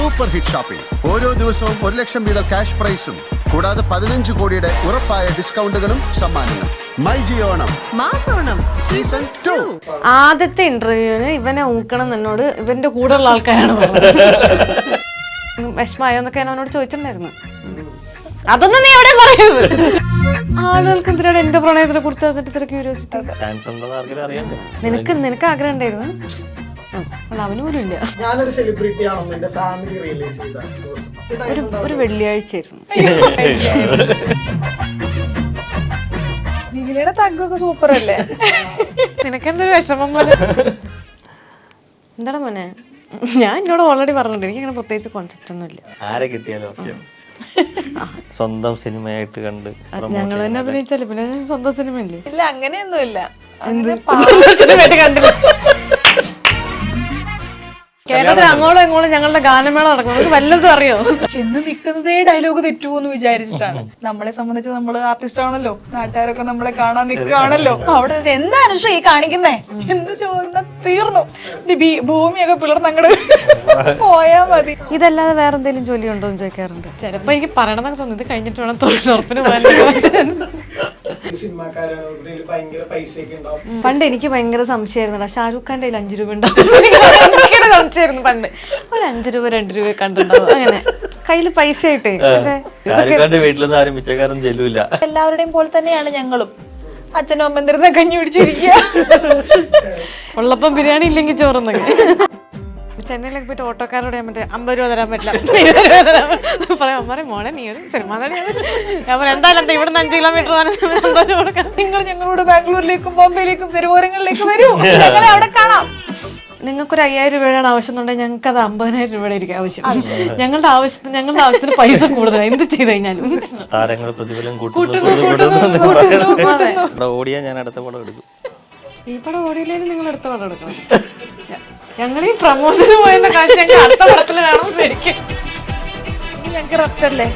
Super hit shopping. ഓരോ ദിവസവും 1 ലക്ഷം വീതം ക്യാഷ് പ്രൈസും കൂടാതെ 15 കോടിയുടെ ഉറപ്പായ ഡിസ്കൗണ്ടുകളും സമ്മാനങ്ങളും. മൈ ജിയോ ഓണം മാസോണം സീസൺ 2. ആദ്യത്തെ ഇന്റർവ്യൂവിന് ഇവനെ ഊക്കണം എന്നോട് ഇവന്റെ കൂടെയുള്ള ആൾക്കാരാണ് വിഷമായോന്നൊക്കെ ഞാൻ അവനോട് ചോദിച്ചിട്ടുണ്ടായിരുന്നു. അതൊന്നും നീ എവിടെ പറയുന്നത്? ആളുകൾക്ക് എന്തിനാണ് എന്റെ പ്രണയത്തിനെ കുറിച്ച് ഇത്ര ക്യൂരിയോസിറ്റി? നിനക്ക് ആഗ്രഹം ഉണ്ടായിരുന്നു, അവന് പോലും ഇല്ല. ഞാനൊരു സെലിബ്രിറ്റി ആണെന്ന് എന്റെ ഫാമിലി റിയലൈസ് ചെയ്ത ഒരു വെള്ളിയാഴ്ചയായിരുന്നു. നിഖിലയുടെ തഗ്ഗൊക്കെ സൂപ്പർ അല്ലേ? നിനക്കെന്തൊരു വിഷമം പോലെ. എന്താണ് മോനെ, ഞാൻ എന്നോട് ഓൾറെഡി പറഞ്ഞിട്ടുണ്ട് എനിക്ക് അങ്ങനെ പ്രത്യേകിച്ച് കോൺസെപ്റ്റ് ഒന്നും ഇല്ല. ആരെ കിട്ടിയാലും സ്വന്തം സിനിമയായിട്ട് കണ്ട് ഞങ്ങൾ തന്നെ അഭിനയിച്ചാലും പിന്നെ സ്വന്തം സിനിമ ഇല്ലേ? ഇല്ല, അങ്ങനെയൊന്നുമില്ല. കണ്ടില്ല. കേരളത്തിൽ അങ്ങോളം ഇങ്ങോളം ഞങ്ങളുടെ ഗാനമേള നടക്കും, നമുക്ക് വല്ലതും അറിയോ? ചെന്ന് നിക്കുന്നതേ ഡയലോഗ് തെറ്റുമോന്ന് വിചാരിച്ചിട്ടാണ്. നമ്മളെ സംബന്ധിച്ച് നമ്മള് ആർട്ടിസ്റ്റ് ആണല്ലോ, നാട്ടുകാരൊക്കെ നമ്മളെ കാണാൻ നിൽക്കുകയാണല്ലോ. അവിടെ എന്താണ് ശ്രീ കാണിക്കുന്നേ എന്ത് ചോദിച്ചാൽ തീർന്നു. ഭൂമിയൊക്കെ പിളർന്നങ്ങട് പോയാ മതി. ഇതല്ലാതെ വേറെ എന്തെങ്കിലും ജോലി ഉണ്ടോ എന്ന് ചോദിക്കാറുണ്ട്. ചിലപ്പോ എനിക്ക് പറയണമെന്നൊക്കെ തോന്നുന്നത് കഴിഞ്ഞിട്ട് വേണം തൊഴിലുറപ്പിന് പോകാൻ. പണ്ട് എനിക്ക് ഭയങ്കര സംശയമായിരുന്നു, ഷാരൂഖ് ഖാന്റെ കയ്യിൽ 5 രൂപ ഉണ്ടാവും. സംശയമായിരുന്നു പണ്ട്. ഒരു 5 രൂപ 2 രൂപ കണ്ടിട്ടുണ്ടാവും. അങ്ങനെ കയ്യില് പൈസ ആയിട്ടേ. വീട്ടിലൊന്നും ആരും പിച്ചക്കാരൻ ചെല്ലൂല. എല്ലാവരുടെയും പോലെ തന്നെയാണ് ഞങ്ങളും. അച്ഛനും അമ്മ എന്തിരുന്ന കഞ്ഞി പിടിച്ചിരിക്കുക. ഉള്ളപ്പം ബിരിയാണി ഇല്ലെങ്കിൽ ചോറുന്നൊക്കെ. ചെന്നൈയിലൊക്കെ പോയിട്ട് ഓട്ടോക്കാരോട് ഞാൻ മറ്റേ 50 രൂപ തരാൻ പറ്റില്ല, 20 രൂപ തരാൻ പറ്റില്ല പറയാം. അമ്മ മോനെ നീ ഒരു സിനിമ നടിയാണ്. ഞാൻ പറയാം എന്തായാലും ഇവിടെ 5 കിലോമീറ്റർ കൊടുക്കാം. നിങ്ങൾ ഞങ്ങളോട് ബാംഗ്ലൂരിലേക്കും ബോംബെയിലേക്കും തെരുവോരങ്ങളിലേക്കും വരൂ, ഞങ്ങളെ അവിടെ കാണാം. നിങ്ങൾക്കൊരു 5000 രൂപയാണ് ആവശ്യം എന്നുണ്ടെങ്കിൽ ഞങ്ങൾക്ക് അത് 50,000 രൂപയുടെ ആയിരിക്കും ആവശ്യം. ഞങ്ങളുടെ ആവശ്യത്തിന് പൈസ കൂടുതലാണ് എന്ത് ചെയ്ത് കഴിഞ്ഞാലും. താരങ്ങൾ പ്രതിഫലം ഓടിയാ ഞാൻ അടുത്ത പടം എടുക്കും. ഈ പടം ഓടിയില്ലേലും നിങ്ങൾ അടുത്ത പടം എടുക്കണം. ഞങ്ങൾ ഈ പ്രമോഷന് പോയെന്ന കാശ് ഞങ്ങൾക്ക് അടുത്ത പടത്തിൽ വേണം മേടിക്കാൻ. ഞങ്ങൾക്ക് റെസ്റ്റ് അല്ലേ?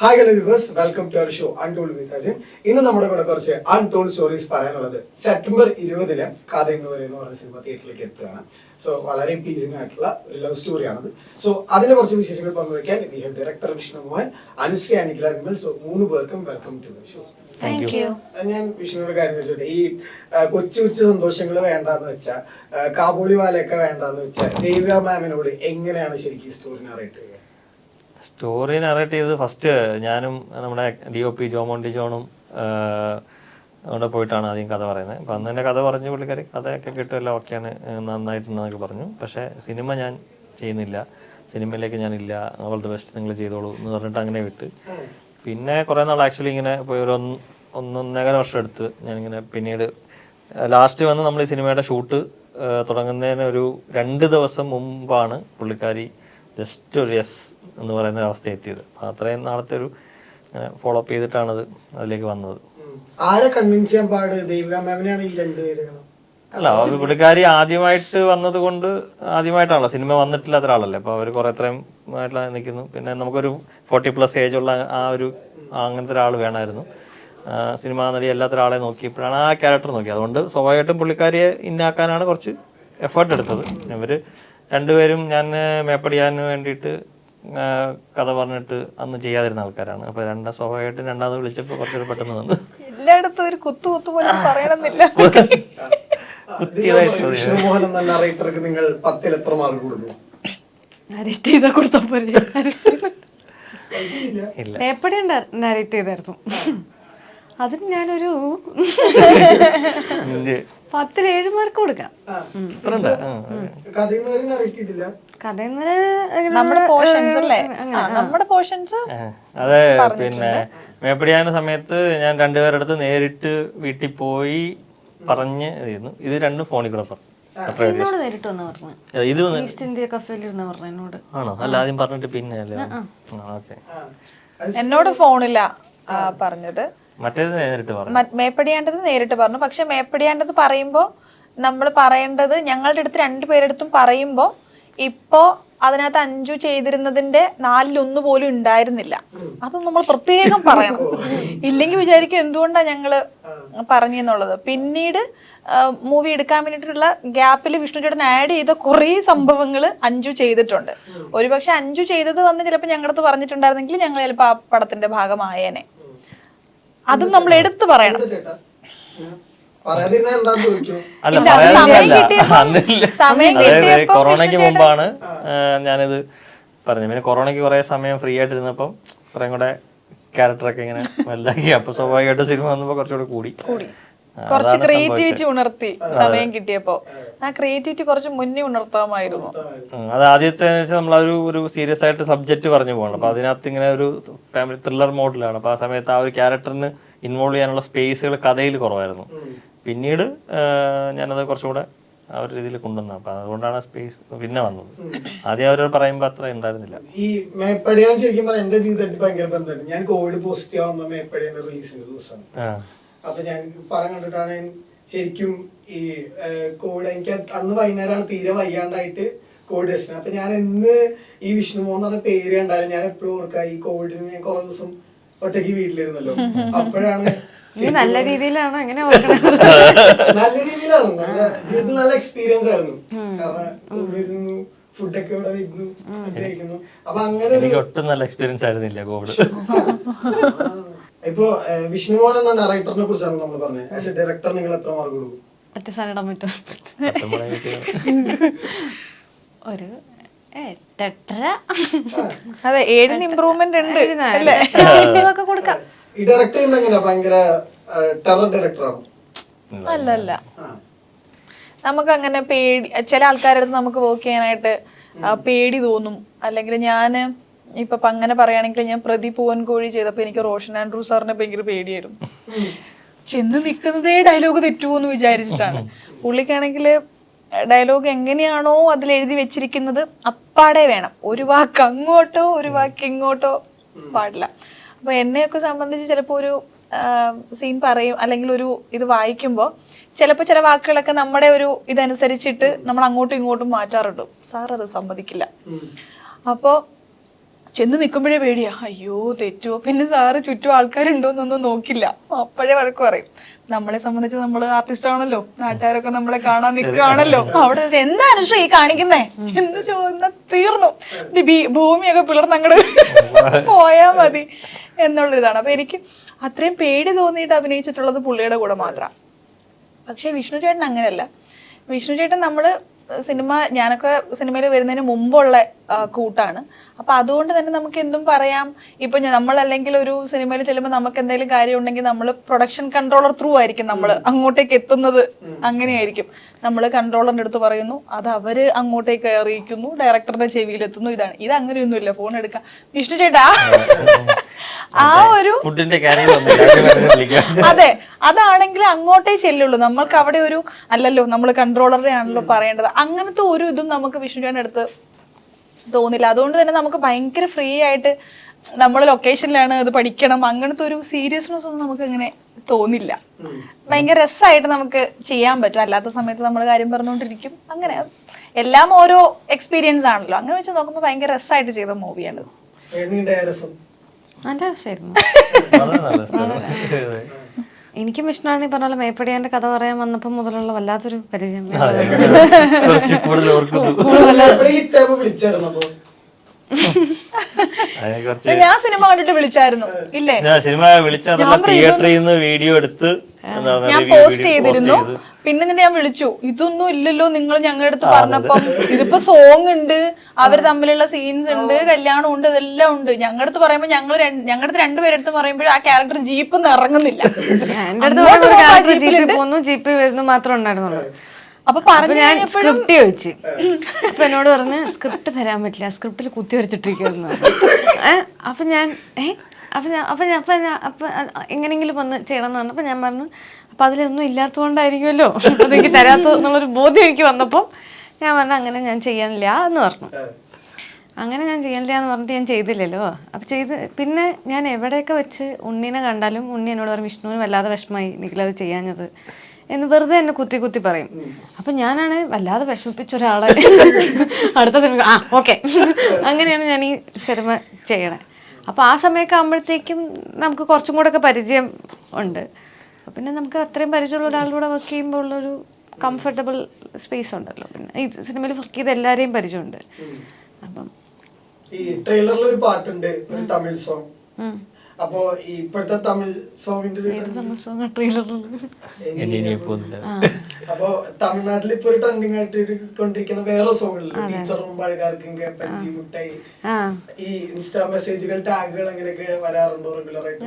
Hi hello viewers, welcome to our show untold with Ajin. ഇന്ന് നമ്മുടെ കൂടെ കുറച്ച് അൺടോൾഡ് സ്റ്റോറീസ് പറയാനുള്ളത്. സെപ്റ്റംബർ 20 കഥ എന്ന് പറയുന്ന സിനിമ തിയേറ്ററിലേക്ക് എത്തുകയാണ്. സോ വളരെ പ്ലീസിംഗ് ആയിട്ടുള്ള ഒരു ലവ് സ്റ്റോറിയാണത്. സോ അതിന്റെ കുറച്ച് വിശേഷങ്ങൾ പങ്കുവയ്ക്കാൻ we have director Vishnu Mohan, Anusree and Vimal. So 3 പേർക്കും വെൽക്കം ടു ദ ഷോ. ഞാൻ വിഷ്ണുവിന്റെ കാര്യം വെച്ചിട്ട് ഈ കൊച്ചു കൊച്ചു സന്തോഷങ്ങൾ വേണ്ടാന്ന് വെച്ചാൽ, കാബൂളിവാലയൊക്കെ വേണ്ടാന്ന് വെച്ചാൽ ദേവിക മാമിനോട് എങ്ങനെയാണ് ശരിക്കും സ്റ്റോറി നറേറ്റ് ചെയ്യുക? സ്റ്റോറി നറേറ്റ് ചെയ്ത് ഫസ്റ്റ് ഞാനും നമ്മുടെ DOP ജോമോണ്ടി ജോണും അവിടെ പോയിട്ടാണ് ആദ്യം കഥ പറയുന്നത്. അപ്പം അന്ന് തന്നെ കഥ പറഞ്ഞു പുള്ളിക്കാരി കഥയൊക്കെ കിട്ടുമല്ലോ, ഓക്കെയാണ്, നന്നായിട്ടുണ്ടെന്നൊക്കെ പറഞ്ഞു. പക്ഷേ സിനിമ ഞാൻ ചെയ്യുന്നില്ല, സിനിമയിലേക്ക് ഞാനില്ല, ഓൾ ദി ബെസ്റ്റ് നിങ്ങൾ ചെയ്തോളൂ എന്ന് പറഞ്ഞിട്ട് അങ്ങനെ വിട്ട്. പിന്നെ കുറേ നാൾ ആക്ച്വലി ഇങ്ങനെ പോയി ഒരു 1.5 വർഷം എടുത്ത് ഞാനിങ്ങനെ പിന്നീട് ലാസ്റ്റ് വന്ന് നമ്മൾ ഈ സിനിമയുടെ ഷൂട്ട് തുടങ്ങുന്നതിന് ഒരു 2 ദിവസം മുമ്പാണ് പുള്ളിക്കാരി ജസ്റ്റ് ഒരു യെസ് എന്ന് പറയുന്ന അവസ്ഥ എത്തിയത്. അത്രയും നാളത്തെ ഒരു ഫോളോ അപ്പ് ചെയ്തിട്ടാണത് അതിലേക്ക് വന്നത്. ആരെ കൺവിൻസ് ചെയ്യാൻ പാട് ദേവിക മാമിനെയാണ് ഈ 2 പേരുകളും? അല്ല, അവർ പുള്ളിക്കാരി ആദ്യമായിട്ട് വന്നത് കൊണ്ട്, ആദ്യമായിട്ടാണല്ലോ സിനിമ വന്നിട്ടില്ലാത്ത ഒരാളല്ലേ, അപ്പോൾ അവർ കുറെ അത്രയും ആയിട്ടുള്ള നിൽക്കുന്നു. പിന്നെ നമുക്കൊരു 40+ ഏജ് ഉള്ള അങ്ങനത്തെ ഒരാൾ വേണമായിരുന്നു. സിനിമാ നടി അല്ലാത്ത ഒരാളെ നോക്കിയപ്പോഴാണ് ആ ക്യാരക്ടർ നോക്കി. അതുകൊണ്ട് സ്വാഭാവികമായിട്ടും പുള്ളിക്കാരിയെ ഇന്നാക്കാനാണ് കുറച്ച് എഫേർട്ട് എടുത്തത്. ഇവർ 2 പേരും ഞാൻ മേപ്പടിയാൻ വേണ്ടിയിട്ട് കഥ പറഞ്ഞിട്ട് അന്ന് ചെയ്യാതിരുന്ന ആൾക്കാരാണ്. അപ്പൊ സ്വാഭാവികമായിട്ടും രണ്ടാമത് വിളിച്ചപ്പോൾ കുറച്ചൊരു പെട്ടെന്ന് വന്നു. എല്ലായിടത്തും ഒരു കുത്തു പോലെ പറയണമെന്നില്ല. വിഷ്ണുമോഹൻ എന്ന നറേറ്റർക്ക് നിങ്ങൾ 10-ൽ എത്ര മാർക്ക് കൊടുക്കും? നരേറ്റ് ചെയ്താ കൊടുത്താ പോലെ. എപ്പടി നരേറ്റ് ചെയ്തായിരുന്നു. അതിന് ഞാനൊരു 10-ൽ 7 മാർക്ക് കൊടുക്കാം. നമ്മുടെ പോർഷൻസ് അല്ലേ, നമ്മുടെ പോർഷൻസ്. അതെ, പിന്നെ മേപ്പടിയാന സമയത്ത് ഞാൻ 2 പേരുടെ അടുത്ത് നേരിട്ട് വീട്ടിൽ പോയി പറഞ്ഞ് ഇരുന്നു. ഇത് 2 ഫോണിൽ കൂടെ പറഞ്ഞു. ആണോ? അല്ല, ആദ്യം പറഞ്ഞിട്ട് പിന്നെ അല്ലേ? എന്നോട് ഫോണില്ല പറഞ്ഞത്, മറ്റേത് നേരിട്ട് പറഞ്ഞു. മേപ്പടിയാണ്ടത് നേരിട്ട് പറഞ്ഞു. പക്ഷെ മേപ്പടിയാണ്ടത് പറയുമ്പോ നമ്മൾ പറയേണ്ടത് ഞങ്ങളുടെ അടുത്ത് 2 പേരെടുത്തും പറയുമ്പോ ഇപ്പോ അതിനകത്ത് അഞ്ജു ചെയ്തിരുന്നതിന്റെ 1/4 പോലും ഉണ്ടായിരുന്നില്ല. അത് നമ്മൾ പ്രത്യേകം പറയണം, ഇല്ലെങ്കിൽ വിചാരിക്കും എന്തുകൊണ്ടാണ് ഞങ്ങള് പറഞ്ഞെന്നുള്ളത്. പിന്നീട് മൂവി എടുക്കാൻ വേണ്ടിയിട്ടുള്ള ഗ്യാപ്പിൽ വിഷ്ണു ചേട്ടൻ ആഡ് ചെയ്ത കുറേ സംഭവങ്ങൾ അഞ്ജു ചെയ്തിട്ടുണ്ട്. ഒരുപക്ഷെ അഞ്ജു ചെയ്തത് വന്ന് ചിലപ്പോൾ ഞങ്ങളടുത്ത് പറഞ്ഞിട്ടുണ്ടായിരുന്നെങ്കിൽ ഞങ്ങൾ ചിലപ്പോൾ ആ പടത്തിന്റെ ഭാഗമായേനെ. അതും നമ്മൾ എടുത്തു പറയണം. കൊറോണയ്ക്ക് മുമ്പാണ് ഞാനിത് പറഞ്ഞത്. പിന്നെ കൊറോണയ്ക്ക് കുറെ സമയം ഫ്രീ ആയിട്ടിരുന്നപ്പം കുറെ കൂടെ ക്യാരക്ടറൊക്കെ ഇങ്ങനെ വലുതാക്കി. അപ്പൊ സ്വാഭാവികമായിട്ട് സിനിമ വന്നപ്പോ കുറച്ചുകൂടെ കൂടി കുറച്ച് ക്രിയേറ്റിവിറ്റി ഉണർത്തി സമയം കിട്ടിയപ്പോ. ആ ക്രിയേറ്റിവിറ്റി കുറച്ച് മുന്നേ ഉണർത്താമായിരുന്നു. അത് ആദ്യത്തെ നമ്മളൊരു ഒരു സീരിയസ് ആയിട്ട് സബ്ജക്ട് പറഞ്ഞു പോകണം. അപ്പൊ അതിനകത്ത് ഇങ്ങനെ ഒരു ഫാമിലി ത്രില്ലർ മോഡിലാണ്. അപ്പൊ ആ സമയത്ത് ആ ഒരു ക്യാരക്ടറിന് ഇൻവോൾവ് ചെയ്യാനുള്ള സ്പേസുകൾ കഥയിൽ കുറവായിരുന്നു. പിന്നീട് ഞാനത് കുറച്ചുകൂടെ ആ ഒരു രീതിയിൽ കൊണ്ടുവന്നത്. അപ്പൊ അതുകൊണ്ടാണ് സ്പേസ് പിന്നെ വന്നത്. ആദ്യം അവരോട് പറയുമ്പോ അത്ര ഉണ്ടായിരുന്നില്ല. ഈ മേപ്പടിയാൻ ശരിക്കും പറഞ്ഞാൽ എന്റെ ജീവിതത്തിൽ ഭയങ്കര ബന്ധമുണ്ട്. ഞാൻ കോവിഡ് പോസിറ്റീവ് ആവുന്ന മേപ്പടിയുടെ റിലീസിന്റെ ദിവസം. അപ്പൊ ഞാൻ പടം കണ്ടിട്ടാണ് ശരിക്കും ഈ കോവിഡ്, എനിക്ക് അന്ന് വൈകുന്നേരമാണ് തീരെ വയ്യാണ്ടായിട്ട് കോവിഡ് ടെസ്റ്റ്. അപ്പൊ ഞാൻ എന്ന് ഈ വിഷ്ണുമോൻ എന്ന് പറഞ്ഞ പേര് കണ്ടാലും ഞാൻ എപ്പോഴും ഓർക്കാം ഈ കോവിഡിന് ഞാൻ കുറെ ദിവസം ഒറ്റയ്ക്ക് വീട്ടിലിരുന്നല്ലോ. അപ്പോഴാണ് നല്ല രീതിയിലാണ് അങ്ങനെ നല്ല രീതിയിലാണ്, നല്ല ജീവിതത്തിൽ നല്ല എക്സ്പീരിയൻസ് ആയിരുന്നു. കാരണം ഫുഡൊക്കെ ഇവിടെ വരുന്നു കഴിക്കുന്നു. അപ്പൊ അങ്ങനെ എനിക്ക് ഒട്ടും നല്ല എക്സ്പീരിയൻസ് ആയിരുന്നില്ല കോവിഡ്. ഇപ്പൊ വിഷ്ണുമോൻ എന്ന ഡയറക്ടറിനെ കുറിച്ചാണ് നമ്മൾ പറഞ്ഞത്. ആസ് എ ഡയറക്ടർ നിങ്ങൾ എത്ര മാർക്ക് കൊടുക്കും? ഇടാൻ പറ്റും ഒരു 8.5. അതെ, 7 ഇമ്പ്രൂവ്മെന്റ് ഉണ്ട് അല്ലേ? കൊടുക്കാം. ഈ ഡയറക്ടർ ചെയ്യുന്നത് എങ്ങനെയാ? ഭയങ്കര ടെറർ ഡയറക്ടറാണ്? അല്ലല്ല, നമുക്ക് അങ്ങനെ പേടി, ചില ആൾക്കാരുടെ അടുത്ത് നമുക്ക് വർക്ക് ചെയ്യാനായിട്ട് പേടി തോന്നും. അല്ലെങ്കിൽ ഞാന് ഇപ്പൊ അങ്ങനെ പറയുകയാണെങ്കിൽ ഞാൻ പൂവൻ കോഴി ചെയ്തപ്പോ എനിക്ക് റോഷൻ ആൻഡ്രൂ സാറിനെ ഭയങ്കര പേടിയായിരുന്നു. ചെന്ന് നിൽക്കുന്നതേ ഡയലോഗ് തെറ്റുമോ എന്ന് വിചാരിച്ചിട്ടാണ്. പുള്ളിക്കാണെങ്കിൽ ഡയലോഗ് എങ്ങനെയാണോ അതിൽ എഴുതി വെച്ചിരിക്കുന്നത് അപ്പാടെ വേണം. ഒരു വാക്ക് അങ്ങോട്ടോ ഒരു വാക്ക് ഇങ്ങോട്ടോ പാടില്ല. അപ്പൊ എന്നെയൊക്കെ സംബന്ധിച്ച് ചിലപ്പോൾ ഒരു സീൻ പറയും അല്ലെങ്കിൽ ഒരു ഇത് വായിക്കുമ്പോൾ ചിലപ്പോൾ ചില വാക്കുകളൊക്കെ നമ്മുടെ ഒരു ഇതനുസരിച്ചിട്ട് നമ്മൾ അങ്ങോട്ടും ഇങ്ങോട്ടും മാറ്റാറുണ്ട്. സാർ അത് സമ്മതിക്കില്ല. അപ്പോൾ ചെന്ന് നിൽക്കുമ്പോഴേ പേടിയാ, അയ്യോ തെറ്റുമോ. പിന്നെ സാറ് ചുറ്റും ആൾക്കാരുണ്ടോന്നൊന്നും നോക്കില്ല, അപ്പോഴേ വഴക്ക് പറയും. നമ്മളെ സംബന്ധിച്ച് നമ്മൾ ആർട്ടിസ്റ്റ് ആണല്ലോ, നാട്ടുകാരൊക്കെ നമ്മളെ കാണാൻ നിൽക്കുകയാണല്ലോ. അവിടെ എന്താ അനുശ്രീ ഈ കാണിക്കുന്നേ എന്ന് ചോദിച്ചാൽ തീർന്നു, ഭൂമിയൊക്കെ പിളർന്ന് അങ്ങോട്ട് പോയാ മതി എന്നുള്ളൊരിതാണ്. അപ്പൊ എനിക്ക് അത്രയും പേടി തോന്നിയിട്ട് അഭിനയിച്ചിട്ടുള്ളത് പുള്ളിയുടെ കൂടെ മാത്രമാണ്. പക്ഷെ വിഷ്ണു ചേട്ടൻ അങ്ങനെയല്ല. വിഷ്ണു ചേട്ടൻ നമ്മള് ഞാനൊക്കെ സിനിമയിൽ വരുന്നതിന് മുമ്പുള്ള കൂട്ടാണ്. അപ്പൊ അതുകൊണ്ട് തന്നെ നമുക്ക് എന്തും പറയാം. ഇപ്പൊ നമ്മളല്ലെങ്കിൽ ഒരു സിനിമയിൽ ചെല്ലുമ്പോൾ നമുക്ക് എന്തെങ്കിലും കാര്യം ഉണ്ടെങ്കിൽ നമ്മൾ പ്രൊഡക്ഷൻ കൺട്രോളർ ത്രൂ ആയിരിക്കും നമ്മൾ അങ്ങോട്ടേക്ക് എത്തുന്നത്. അങ്ങനെയായിരിക്കും. നമ്മൾ കൺട്രോളറിന്റെ അടുത്ത് പറയുന്നു, അത് അവര് അങ്ങോട്ടേക്ക് അറിയിക്കുന്നു, ഡയറക്ടറുടെ ചെവിയിലെത്തുന്നു. ഇത് അങ്ങനെയൊന്നുമില്ല. ഫോൺ എടുക്കാം, വിഷ്ണു ചേട്ടാ ആ ഒരു അതെ, അതാണെങ്കിൽ അങ്ങോട്ടേ ചെല്ലുള്ളൂ. നമ്മൾക്ക് അവിടെ ഒരു അല്ലല്ലോ, നമ്മൾ കൺട്രോളറുടെ ആണല്ലോ പറയേണ്ടത്. അങ്ങനത്തെ ഒരു ഇതും നമുക്ക് വിഷ്ണുചേട്ടൻ്റെ അടുത്ത് തോന്നില്ല. അതുകൊണ്ട് തന്നെ നമുക്ക് ഭയങ്കര ഫ്രീ ആയിട്ട് നമ്മൾ ലൊക്കേഷനിലാണ് അത് പഠിക്കണം, അങ്ങനത്തെ ഒരു സീരിയസ്നെസ് ഒന്നും നമുക്ക് അങ്ങനെ തോന്നില്ല. ഭയങ്കര രസമായിട്ട് നമുക്ക് ചെയ്യാൻ പറ്റും. അല്ലാത്ത സമയത്ത് നമ്മൾ കാര്യം പറഞ്ഞുകൊണ്ടിരിക്കും. അങ്ങനെ എല്ലാം ഓരോ എക്സ്പീരിയൻസ് ആണല്ലോ. അങ്ങനെ വെച്ച് നോക്കുമ്പോൾ ഭയങ്കര രസമായിട്ട് ചെയ്ത മൂവിയാണ്. നല്ല രസമായിരുന്നു. എനിക്കും വിഷ്ണുവാണ് ഈ പറഞ്ഞ പോലെ മേപ്പടിയാന്റെ കഥ പറയാൻ വന്നപ്പോ മുതലുള്ള വല്ലാത്തൊരു പരിചയം. ഞാൻ സിനിമ കണ്ടിട്ട് വിളിച്ചായിരുന്നു. ഇല്ലേ, സിനിമ തിയേറ്ററിൽ നിന്ന് വീഡിയോ എടുത്ത് ഞാൻ പോസ്റ്റ് ചെയ്തിരുന്നു. പിന്നെ ഞാൻ വിളിച്ചു, ഇതൊന്നും ഇല്ലല്ലോ നിങ്ങൾ ഞങ്ങളുടെ അടുത്ത് പറഞ്ഞപ്പം. ഇതിപ്പോ സോങ് ഉണ്ട്, അവര് തമ്മിലുള്ള സീൻസ് ഉണ്ട്, കല്യാണം ഉണ്ട്, ഇതെല്ലാം ഉണ്ട്. ഞങ്ങളുടെ അടുത്ത് പറയുമ്പോ ഞങ്ങളുടെ രണ്ടുപേരെടുത്ത് പറയുമ്പോഴും ആ ക്യാരക്ടർ ജീപ്പ് ഇറങ്ങുന്നില്ല. ജീപ്പ് വരുന്നു മാത്രമേ ഉണ്ടായിരുന്നുള്ളൂ. അപ്പൊ പറഞ്ഞു ഞാൻ സ്ക്രിപ്റ്റ് ചോദിച്ചു. അപ്പൊ എന്നോട് പറഞ്ഞ് സ്ക്രിപ്റ്റ് തരാൻ പറ്റില്ല, സ്ക്രിപ്റ്റിൽ കുത്തി വരച്ചിട്ടിരിക്കുന്നു. അപ്പൊ ഞാൻ അപ്പൊ എങ്ങനെങ്കിലും വന്ന് ചെയ്യണം എന്ന് പറഞ്ഞപ്പോ ഞാൻ പറഞ്ഞു, അപ്പൊ അതിലൊന്നും ഇല്ലാത്തതുകൊണ്ടായിരിക്കുമല്ലോ അതെനിക്ക് തരാത്തതെന്നുള്ളൊരു ബോധ്യം എനിക്ക് വന്നപ്പോൾ ഞാൻ പറഞ്ഞു അങ്ങനെ ഞാൻ ചെയ്യാനില്ല എന്ന് പറഞ്ഞു. അങ്ങനെ ഞാൻ ചെയ്യാനില്ല എന്ന് പറഞ്ഞിട്ട് ഞാൻ ചെയ്തില്ലല്ലോ. അപ്പം പിന്നെ ഞാൻ എവിടെയൊക്കെ വെച്ച് ഉണ്ണീനെ കണ്ടാലും ഉണ്ണി എന്നോട് പറയും, വിഷ്ണുവിന് വല്ലാതെ വിഷമമായി നിഖിലത് ചെയ്യാഞ്ഞത് എന്ന് വെറുതെ എന്നെ കുത്തി കുത്തി പറയും. അപ്പൊ ഞാനാണ് വല്ലാതെ വിഷമിപ്പിച്ച ഒരാളെ അടുത്ത സിനിമ ഓക്കെ അങ്ങനെയാണ് ഞാൻ ഈ സിനിമ ചെയ്യണേ. അപ്പൊ ആ സമയമൊക്കെ ആകുമ്പോഴത്തേക്കും നമുക്ക് കുറച്ചും കൂടെ ഒക്കെ പരിചയം ഉണ്ട്. പിന്നെ നമുക്ക് അത്രയും പരിചയമുള്ള ഒരാളുടെ വർക്ക് ചെയ്യുമ്പോൾ ഉള്ളൊരു കംഫർട്ടബിൾ സ്പേസ് ഉണ്ടല്ലോ. പിന്നെ ഈ സിനിമയിൽ വർക്ക് ചെയ്ത എല്ലാവരെയും പരിചയമുണ്ട്. അപ്പം ഈ ട്രെയിലറിൽ ഒരു പാട്ടുണ്ട്, ഒരു തമിഴ് സോങ്. അപ്പോ ഈ ഇപ്പോഴത്തെ തമിഴ് സോങ്ങിന്റെ അപ്പൊ തമിഴ്നാട്ടിൽ ഇപ്പൊ ഒരു ട്രെൻഡിങ് ആയിട്ട് കൊണ്ടിരിക്കുന്ന വേറെ സോങ്ങുകളിൽ ടീച്ചറും പഴകാർക്കും പഞ്ചി മുട്ടായി, ഈ ഇൻസ്റ്റാ മെസ്സേജുകൾ ടാഗുകൾ അങ്ങനെയൊക്കെ വരാറുണ്ടോ റെഗുലർ ആയിട്ട്?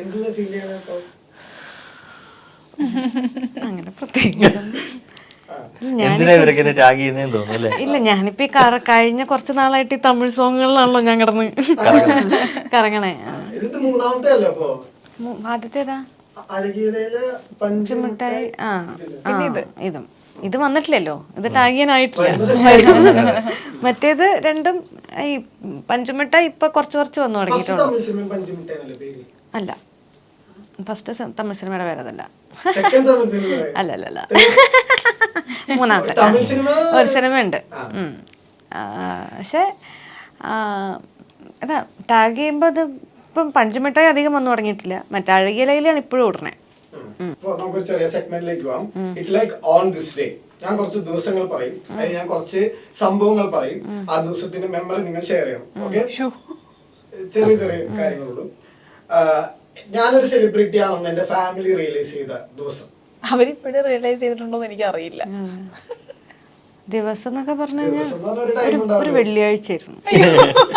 എന്ത് ഫീൽ ചെയ്യണ ഇപ്പൊ? അങ്ങനെ പ്രത്യേകിച്ച് ഇല്ല. ഞാനിപ്പോ ഈ കഴിഞ്ഞ കുറച്ച് നാളായിട്ട് ഈ തമിഴ് സോങ്ങുകളിലാണല്ലോ ഞാൻ കിടന്ന് കറങ്ങണേ. ആദ്യത്തേതാ പഞ്ചുമിഠായി. ഇത് വന്നിട്ടില്ലല്ലോ, ഇത് ടാഗ് ചെയ്യാനായിട്ടില്ല. മറ്റേത് രണ്ടും ഈ പഞ്ചുമിഠായി ഇപ്പൊ കുറച്ച് വന്നു തുടങ്ങിയിട്ടുള്ളൂ. അല്ല, ഫസ്റ്റ് തമിഴ് സിനിമയുടെ പേരതല്ല. അല്ല മൂന്നാമത്തെ ഒരു സിനിമ ഉണ്ട്. പക്ഷെ അതാ ടാഗ് ചെയ്യുമ്പോ അത് ഇപ്പം പഞ്ചുമിഠായി അധികം വന്നു തുടങ്ങിയിട്ടില്ല. മറ്റേ അഴകിയലയിലാണ് ഇപ്പോഴും ഓടണേ. നമുക്കൊരു ചെറിയ സെഗ്മെന്റിലേക്ക് പോവാം. It's like on this day. ഞാൻ കുറച്ച് ദിവസങ്ങൾ പറയും, അതിൽ ഞാൻ കുറച്ച് സംഭവങ്ങൾ പറയും. ആ ദിവസത്തിന്റെ മെമ്മറി നിങ്ങൾ ഷെയർ ചെയ്യണം. ഓക്കെ, ചെറിയ ചെറിയ കാര്യങ്ങളുള്ളൂ. ഞാനൊരു സെലിബ്രിറ്റി ആണെന്ന് എന്റെ ഫാമിലി റിയലൈസ് ചെയ്ത ദിവസം. അവരിപ്പോഴും റിയലൈസ് ചെയ്തിട്ടുണ്ടോ എന്ന് എനിക്ക് അറിയില്ല. ദിവസം എന്നൊക്കെ പറഞ്ഞു കഴിഞ്ഞാൽ ഒരു വെള്ളിയാഴ്ച ആയിരുന്നു.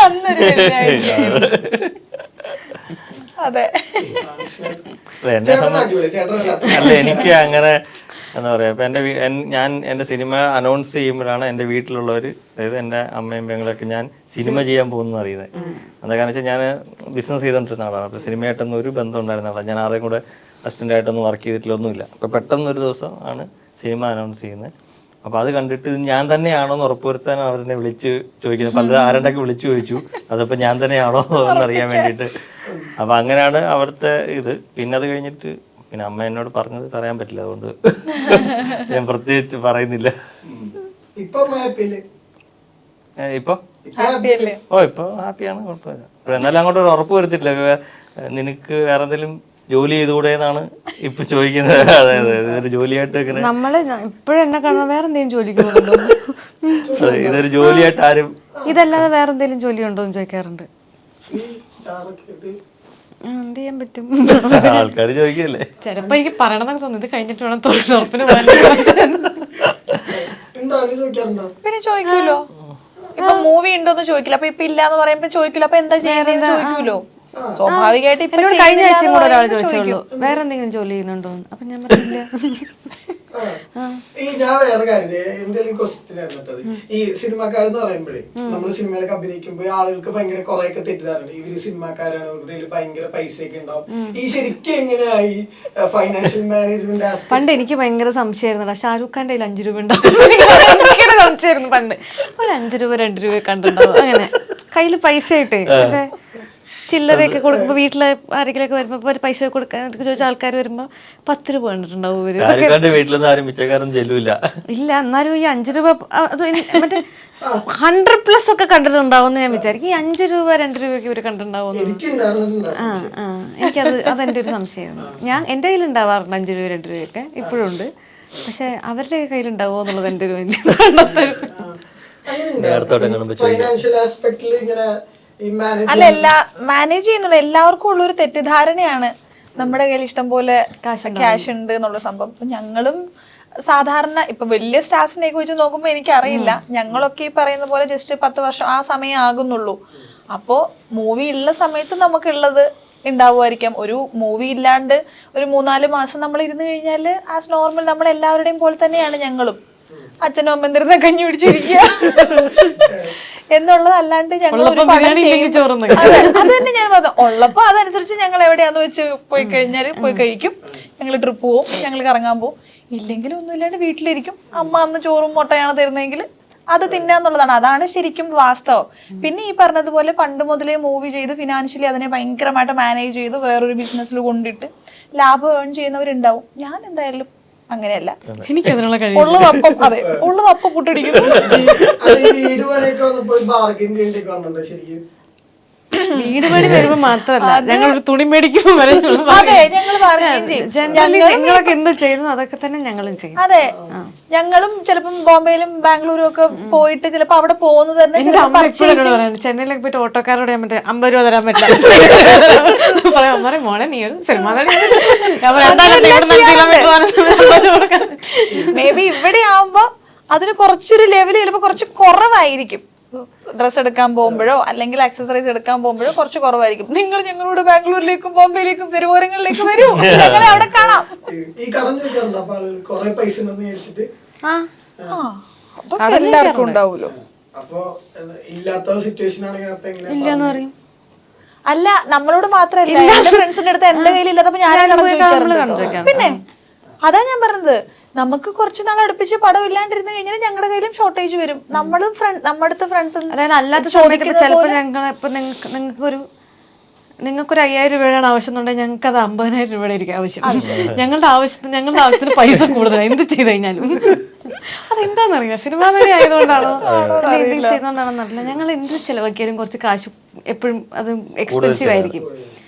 അന്നൊരു വെള്ളിയാഴ്ച. അതെ, അല്ല എനിക്ക് അങ്ങനെ എന്താ പറയാ, ഇപ്പൊ ഞാൻ എന്റെ സിനിമ അനൗൺസ് ചെയ്യുമ്പോഴാണ് എന്റെ വീട്ടിലുള്ളവര്, അതായത് എന്റെ അമ്മയും പെങ്ങളൊക്കെ ഞാൻ സിനിമ ചെയ്യാൻ പോകുന്നു അറിയുന്നത്. എന്താ കാരണം വെച്ചാൽ ഞാൻ ബിസിനസ് ചെയ്തോണ്ടിരുന്ന ആളാണ്. അപ്പൊ സിനിമയായിട്ടൊന്നും ഒരു ബന്ധം ഉണ്ടായിരുന്ന ആളാണ്. ഞാൻ ആരെയും കൂടെ അസിസ്റ്റന്റ് ആയിട്ടൊന്നും വർക്ക് ചെയ്തിട്ടില്ല, ഒന്നുമില്ല. അപ്പൊ പെട്ടെന്നൊരു ദിവസം ആണ് സിനിമ അനൗൺസ് ചെയ്യുന്നത്. അപ്പൊ അത് കണ്ടിട്ട് ഞാൻ തന്നെയാണോ എന്ന് ഉറപ്പുവരുത്താൻ അവരെന്നെ വിളിച്ച് ചോദിക്കുന്നത്. പലരും ആരണ്ടൊക്കെ വിളിച്ചു ചോദിച്ചു, അതപ്പോ ഞാൻ തന്നെയാണോ എന്നറിയാൻ വേണ്ടിയിട്ട്. അപ്പൊ അങ്ങനെയാണ് അവിടുത്തെ ഇത്. പിന്നെ അത് കഴിഞ്ഞിട്ട് പിന്നെ അമ്മ എന്നോട് പറഞ്ഞത് പറയാൻ പറ്റില്ല, അതുകൊണ്ട് ഞാൻ പ്രത്യേകിച്ച് പറയുന്നില്ല. ഇപ്പൊ ഇപ്പൊ ഹാപ്പിയാണ്, കുഴപ്പമില്ല. എന്നാലും അങ്ങോട്ട് ഒരു ഉറപ്പ് വരുത്തിട്ടില്ല. നിനക്ക് വേറെ എന്തെങ്കിലും ജോലി ചെയ്തുകൂടെ എന്നാണ് ഇപ്പൊ ചോദിക്കുന്നത്. അതായത് ഇതൊരു ജോലിയായിട്ട് നമ്മള് ഇപ്പോഴും എന്നെ കാണുമ്പോ വേറെ എന്തെങ്കിലും ജോലിക്ക് ഇതൊരു ജോലിയായിട്ട് ആരും ഇതല്ലാതെ വേറെ എന്തെങ്കിലും ജോലി ഉണ്ടോ എന്ന് ചോദിക്കാറുണ്ട്. എന്ത് ചെയ്യാൻ പറ്റും, ആൾക്കാർ ചോദിക്കല്ലേ. ചിലപ്പോ എനിക്ക് പറയണമെന്നൊക്കെ തോന്നുന്നു, ഇത് കഴിഞ്ഞിട്ട് വേണം തൊഴിലുറപ്പിന് പിന്നെ ചോദിക്കൂലോ. ഇപ്പൊ മൂവി ഉണ്ടോന്ന് ചോദിക്കില്ല, അപ്പൊ ഇപ്പൊ ഇല്ലാന്ന് പറയുമ്പോ ചോദിക്കില്ല, അപ്പൊ എന്താ ചെയ്യുന്നതെന്ന് ചോദിക്കൂലോ. സ്വാഭാവികമായിട്ട് ഇപ്പൊ കഴിഞ്ഞ ആഴ്ച കൂടെ ഒരാൾ ചോദിച്ചോളൂ വേറെ എന്തെങ്കിലും ജോലി ചെയ്യുന്നുണ്ടോ. അപ്പൊ ഞാൻ പറഞ്ഞില്ല. ഞാൻ വേറെ കാര്യം എന്റെ ക്വസ്റ്റ്യൻ ആയിരുന്നത്, ഈ സിനിമാക്കാരെന്ന് പറയുമ്പോഴേ നമ്മള് സിനിമയിലൊക്കെ അഭിനയിക്കുമ്പോ ആളുകൾക്ക് ഭയങ്കര കുറെയൊക്കെ തെറ്റിദ്ധാരണ. ഇവര് സിനിമാക്കാരാണ്, ഇവരുടെ ഭയങ്കര പൈസയൊക്കെ ഉണ്ടാവും. ഈ ശരിക്കും എങ്ങനെയായി ഫൈനാൻഷ്യൽ മാനേജ്മെന്റ്? പണ്ട് എനിക്ക് ഭയങ്കര സംശയമായിരുന്നു, ഷാരൂഖ് ഖാന്റെ കയ്യിൽ 5 രൂപ ഉണ്ടാവും. സംശയമായിരുന്നു പണ്ട്. ഒരു 5 രൂപ 2 രൂപ കണ്ടുണ്ടാവും. അങ്ങനെ കയ്യില് പൈസ ആയിട്ടേ ചില്ലറയൊക്കെ കൊടുക്കുമ്പോ വീട്ടില് ആരെങ്കിലൊക്കെ വരുമ്പോ പൈസ കൊടുക്കാൻ ചോദിച്ച ആൾക്കാർ വരുമ്പോ 10 രൂപ കണ്ടിട്ടുണ്ടാവും. ഇല്ല, എന്നാലും ഈ 5 രൂപ മറ്റേ 100+ ഒക്കെ കണ്ടിട്ടുണ്ടാവും ഞാൻ വിചാരിക്കും. ഈ 5 രൂപ 2 രൂപയ്ക്ക് ഇവര് കണ്ടിട്ടുണ്ടാവും. എനിക്കത് അതെന്റെ ഒരു സംശയമാണ്. എന്റെ കയ്യിൽ ഉണ്ടാവാറുണ്ട് 5 രൂപ 2 രൂപയൊക്കെ ഇപ്പോഴും ഉണ്ട്. പക്ഷെ അവരുടെ കയ്യിൽ ഉണ്ടാവോ എന്നുള്ളത് എന്റെ ഒരു വലിയ ഫൈനാൻഷ്യൽ ആസ്പെക്ടിൽ ഇങ്ങനെ അല്ല, മാനേജ് ചെയ്യുന്നുള്ള എല്ലാവർക്കും ഉള്ളൊരു തെറ്റിദ്ധാരണയാണ് നമ്മുടെ കയ്യിൽ ഇഷ്ടം പോലെ ക്യാഷ് ഉണ്ട് എന്നുള്ള സംഭവം. ഇപ്പൊ ഞങ്ങളും സാധാരണ ഇപ്പൊ വലിയ സ്റ്റാർസിനെ വെച്ച് നോക്കുമ്പോ എനിക്കറിയില്ല, ഞങ്ങളൊക്കെ ഈ പറയുന്ന പോലെ ജസ്റ്റ് 10 വർഷം ആ സമയം ആകുന്നുള്ളൂ. അപ്പോ മൂവി ഉള്ള സമയത്ത് നമുക്കുള്ളത് ഉണ്ടാവുമായിരിക്കാം. ഒരു മൂവി ഇല്ലാണ്ട് ഒരു 3-4 മാസം നമ്മൾ ഇരുന്ന് കഴിഞ്ഞാല് ആസ് നോർമൽ നമ്മൾ എല്ലാവരുടെയും പോലെ തന്നെയാണ് ഞങ്ങളും. അച്ഛനും അമ്മ എന്തിരുന്ന കഞ്ഞി പിടിച്ചിരിക്കുക എന്നുള്ളത്. അല്ലാണ്ട് ഞങ്ങൾ ഒരു പടം ചെയ്യും, അത് തന്നെ ഞാൻ പറഞ്ഞു. ഉള്ളപ്പോ അതനുസരിച്ച് ഞങ്ങൾ എവിടെയാന്ന് വെച്ച് പോയി കഴിഞ്ഞാൽ പോയി കഴിക്കും. ഞങ്ങൾ ട്രിപ്പ് പോവും, ഞങ്ങൾ കറങ്ങാൻ പോവും. ഇല്ലെങ്കിലും ഒന്നും ഇല്ലാണ്ട് വീട്ടിലിരിക്കും. അമ്മ അന്ന് ചോറും മുട്ടയാണ് തരുന്നതെങ്കിൽ അത് തിന്നാന്നുള്ളതാണ്. അതാണ് ശരിക്കും വാസ്തവം. പിന്നെ ഈ പറഞ്ഞതുപോലെ പണ്ട് മുതലേ മൂവി ചെയ്ത് ഫിനാൻഷ്യലി അതിനെ ഭയങ്കരമായിട്ട് മാനേജ് ചെയ്ത് വേറൊരു ബിസിനസ്സിൽ കൊണ്ടിട്ട് ലാഭം ഏൺ ചെയ്യുന്നവരുണ്ടാവും. ഞാൻ എന്തായാലും അങ്ങനെയല്ല. എനിക്ക് അതിനുള്ള കഴിവ് ഉള്ളതപ്പം, അതെ, ഉള്ളതപ്പം പുട്ടടിക്കുന്നു. വീട് പണിയൊക്കെ വന്നപ്പോ ബാർഗൈൻ ചെയ്യേണ്ടിയൊക്കെ വന്നിട്ടുണ്ട് ശരിക്കും. വീട് പണി വരുമ്പോ മാത്രല്ല, ഞങ്ങളൊരു തുണി മേടിക്കുമ്പോ വരെ അതെ, ഞങ്ങൾ bargain ചെയ്യും. നിങ്ങളൊക്കെ എന്ത് ചെയ്യുന്നു അതൊക്കെ തന്നെ ഞങ്ങളും ചെയ്യും. അതെ, ഞങ്ങളും ചിലപ്പം ബോംബെയിലും ബാംഗ്ലൂരും ഒക്കെ പോയിട്ട് ചിലപ്പോ അവിടെ പോകുന്നത് തന്നെ എന്റെ അമ്മ ഇപ്പോഴും എന്നോട് പറയാണ്, ചെന്നൈയിലൊക്കെ പോയിട്ട് ഓട്ടോക്കാരോട് ഞാൻ മറ്റേ 50 രൂപ തരാൻ പറ്റില്ല പറയാം. അമ്മ പറയും മോളെ നീ ഒരു സിനിമ നടി. ഞാൻ പറയാം മേ ബി ഇവിടെ ആവുമ്പോ അതിന് കുറച്ചൊരു ലെവല് ചിലപ്പോ കുറച്ച് കുറവായിരിക്കും. ഡ്രസ് എടുക്കാൻ പോകുമ്പോഴോ അല്ലെങ്കിൽ ആക്സസറീസ് എടുക്കാൻ പോകുമ്പോഴോ കുറച്ച് കുറവായിരിക്കും. നിങ്ങൾ ഞങ്ങളോട് ബാംഗ്ലൂരിലേക്കും ബോംബെയിലേക്കും തെരുവോരങ്ങളിലേക്ക് വരൂ, ഞങ്ങളെ അവിടെ കാണാം. ഈ കടം ചോദിക്കാറുണ്ട് അപ്പൊ ആളുകൾ കുറെ പൈസ ഉണ്ടെന്ന് വിചാരിച്ചിട്ട്. അതൊക്കെ എല്ലാവർക്കും ഉണ്ടാവുമല്ലോ. അപ്പൊ ഇല്ലാത്ത സിറ്റുവേഷൻ ആണെങ്കിൽ അപ്പൊ എങ്ങനെ ഇല്ലാന്ന് പറയും. അല്ല, നമ്മളോട് മാത്രല്ല, എന്റെ ഫ്രണ്ട്സിന്റെ അടുത്ത് എന്റെ കയ്യിൽ ഇല്ലാത്തപ്പോ ഞാൻ പിന്നെ അതാ ഞാൻ പറഞ്ഞത്, നമുക്ക് കുറച്ച് നാൾ അടുപ്പിച്ച് പടം ഇല്ലാണ്ടിരുന്നു കഴിഞ്ഞാൽ ഞങ്ങളുടെ കയ്യിലും ഷോർട്ടേജ് വരും. നമ്മുടെ അടുത്ത ഫ്രണ്ട്സ് അതായത് അല്ലാത്ത സമയത്ത് ചിലപ്പോ ഞങ്ങൾ ഇപ്പൊ നിങ്ങൾക്കൊരു 5000 രൂപയാണ് ആവശ്യം എന്നുണ്ടെങ്കിൽ ഞങ്ങൾക്ക് അത് 50,000 രൂപയുടെ ആയിരിക്കും ആവശ്യം. ഞങ്ങളുടെ ആവശ്യത്തിന് പൈസ കൂടുതലാണ് എന്ത് ചെയ്ത് കഴിഞ്ഞാലും. അതെന്താന്നറിയില്ല, സിനിമാ നടി ആയതുകൊണ്ടാണോ എന്തെങ്കിലും ചെയ്തോണ്ടാണെന്നറിയില്ല, ഞങ്ങൾ എന്ത് ചെലവാക്കിയാലും കുറച്ച് കാശ് എപ്പോഴും അത് എക്സ്പെൻസീവ് ആയിരിക്കും.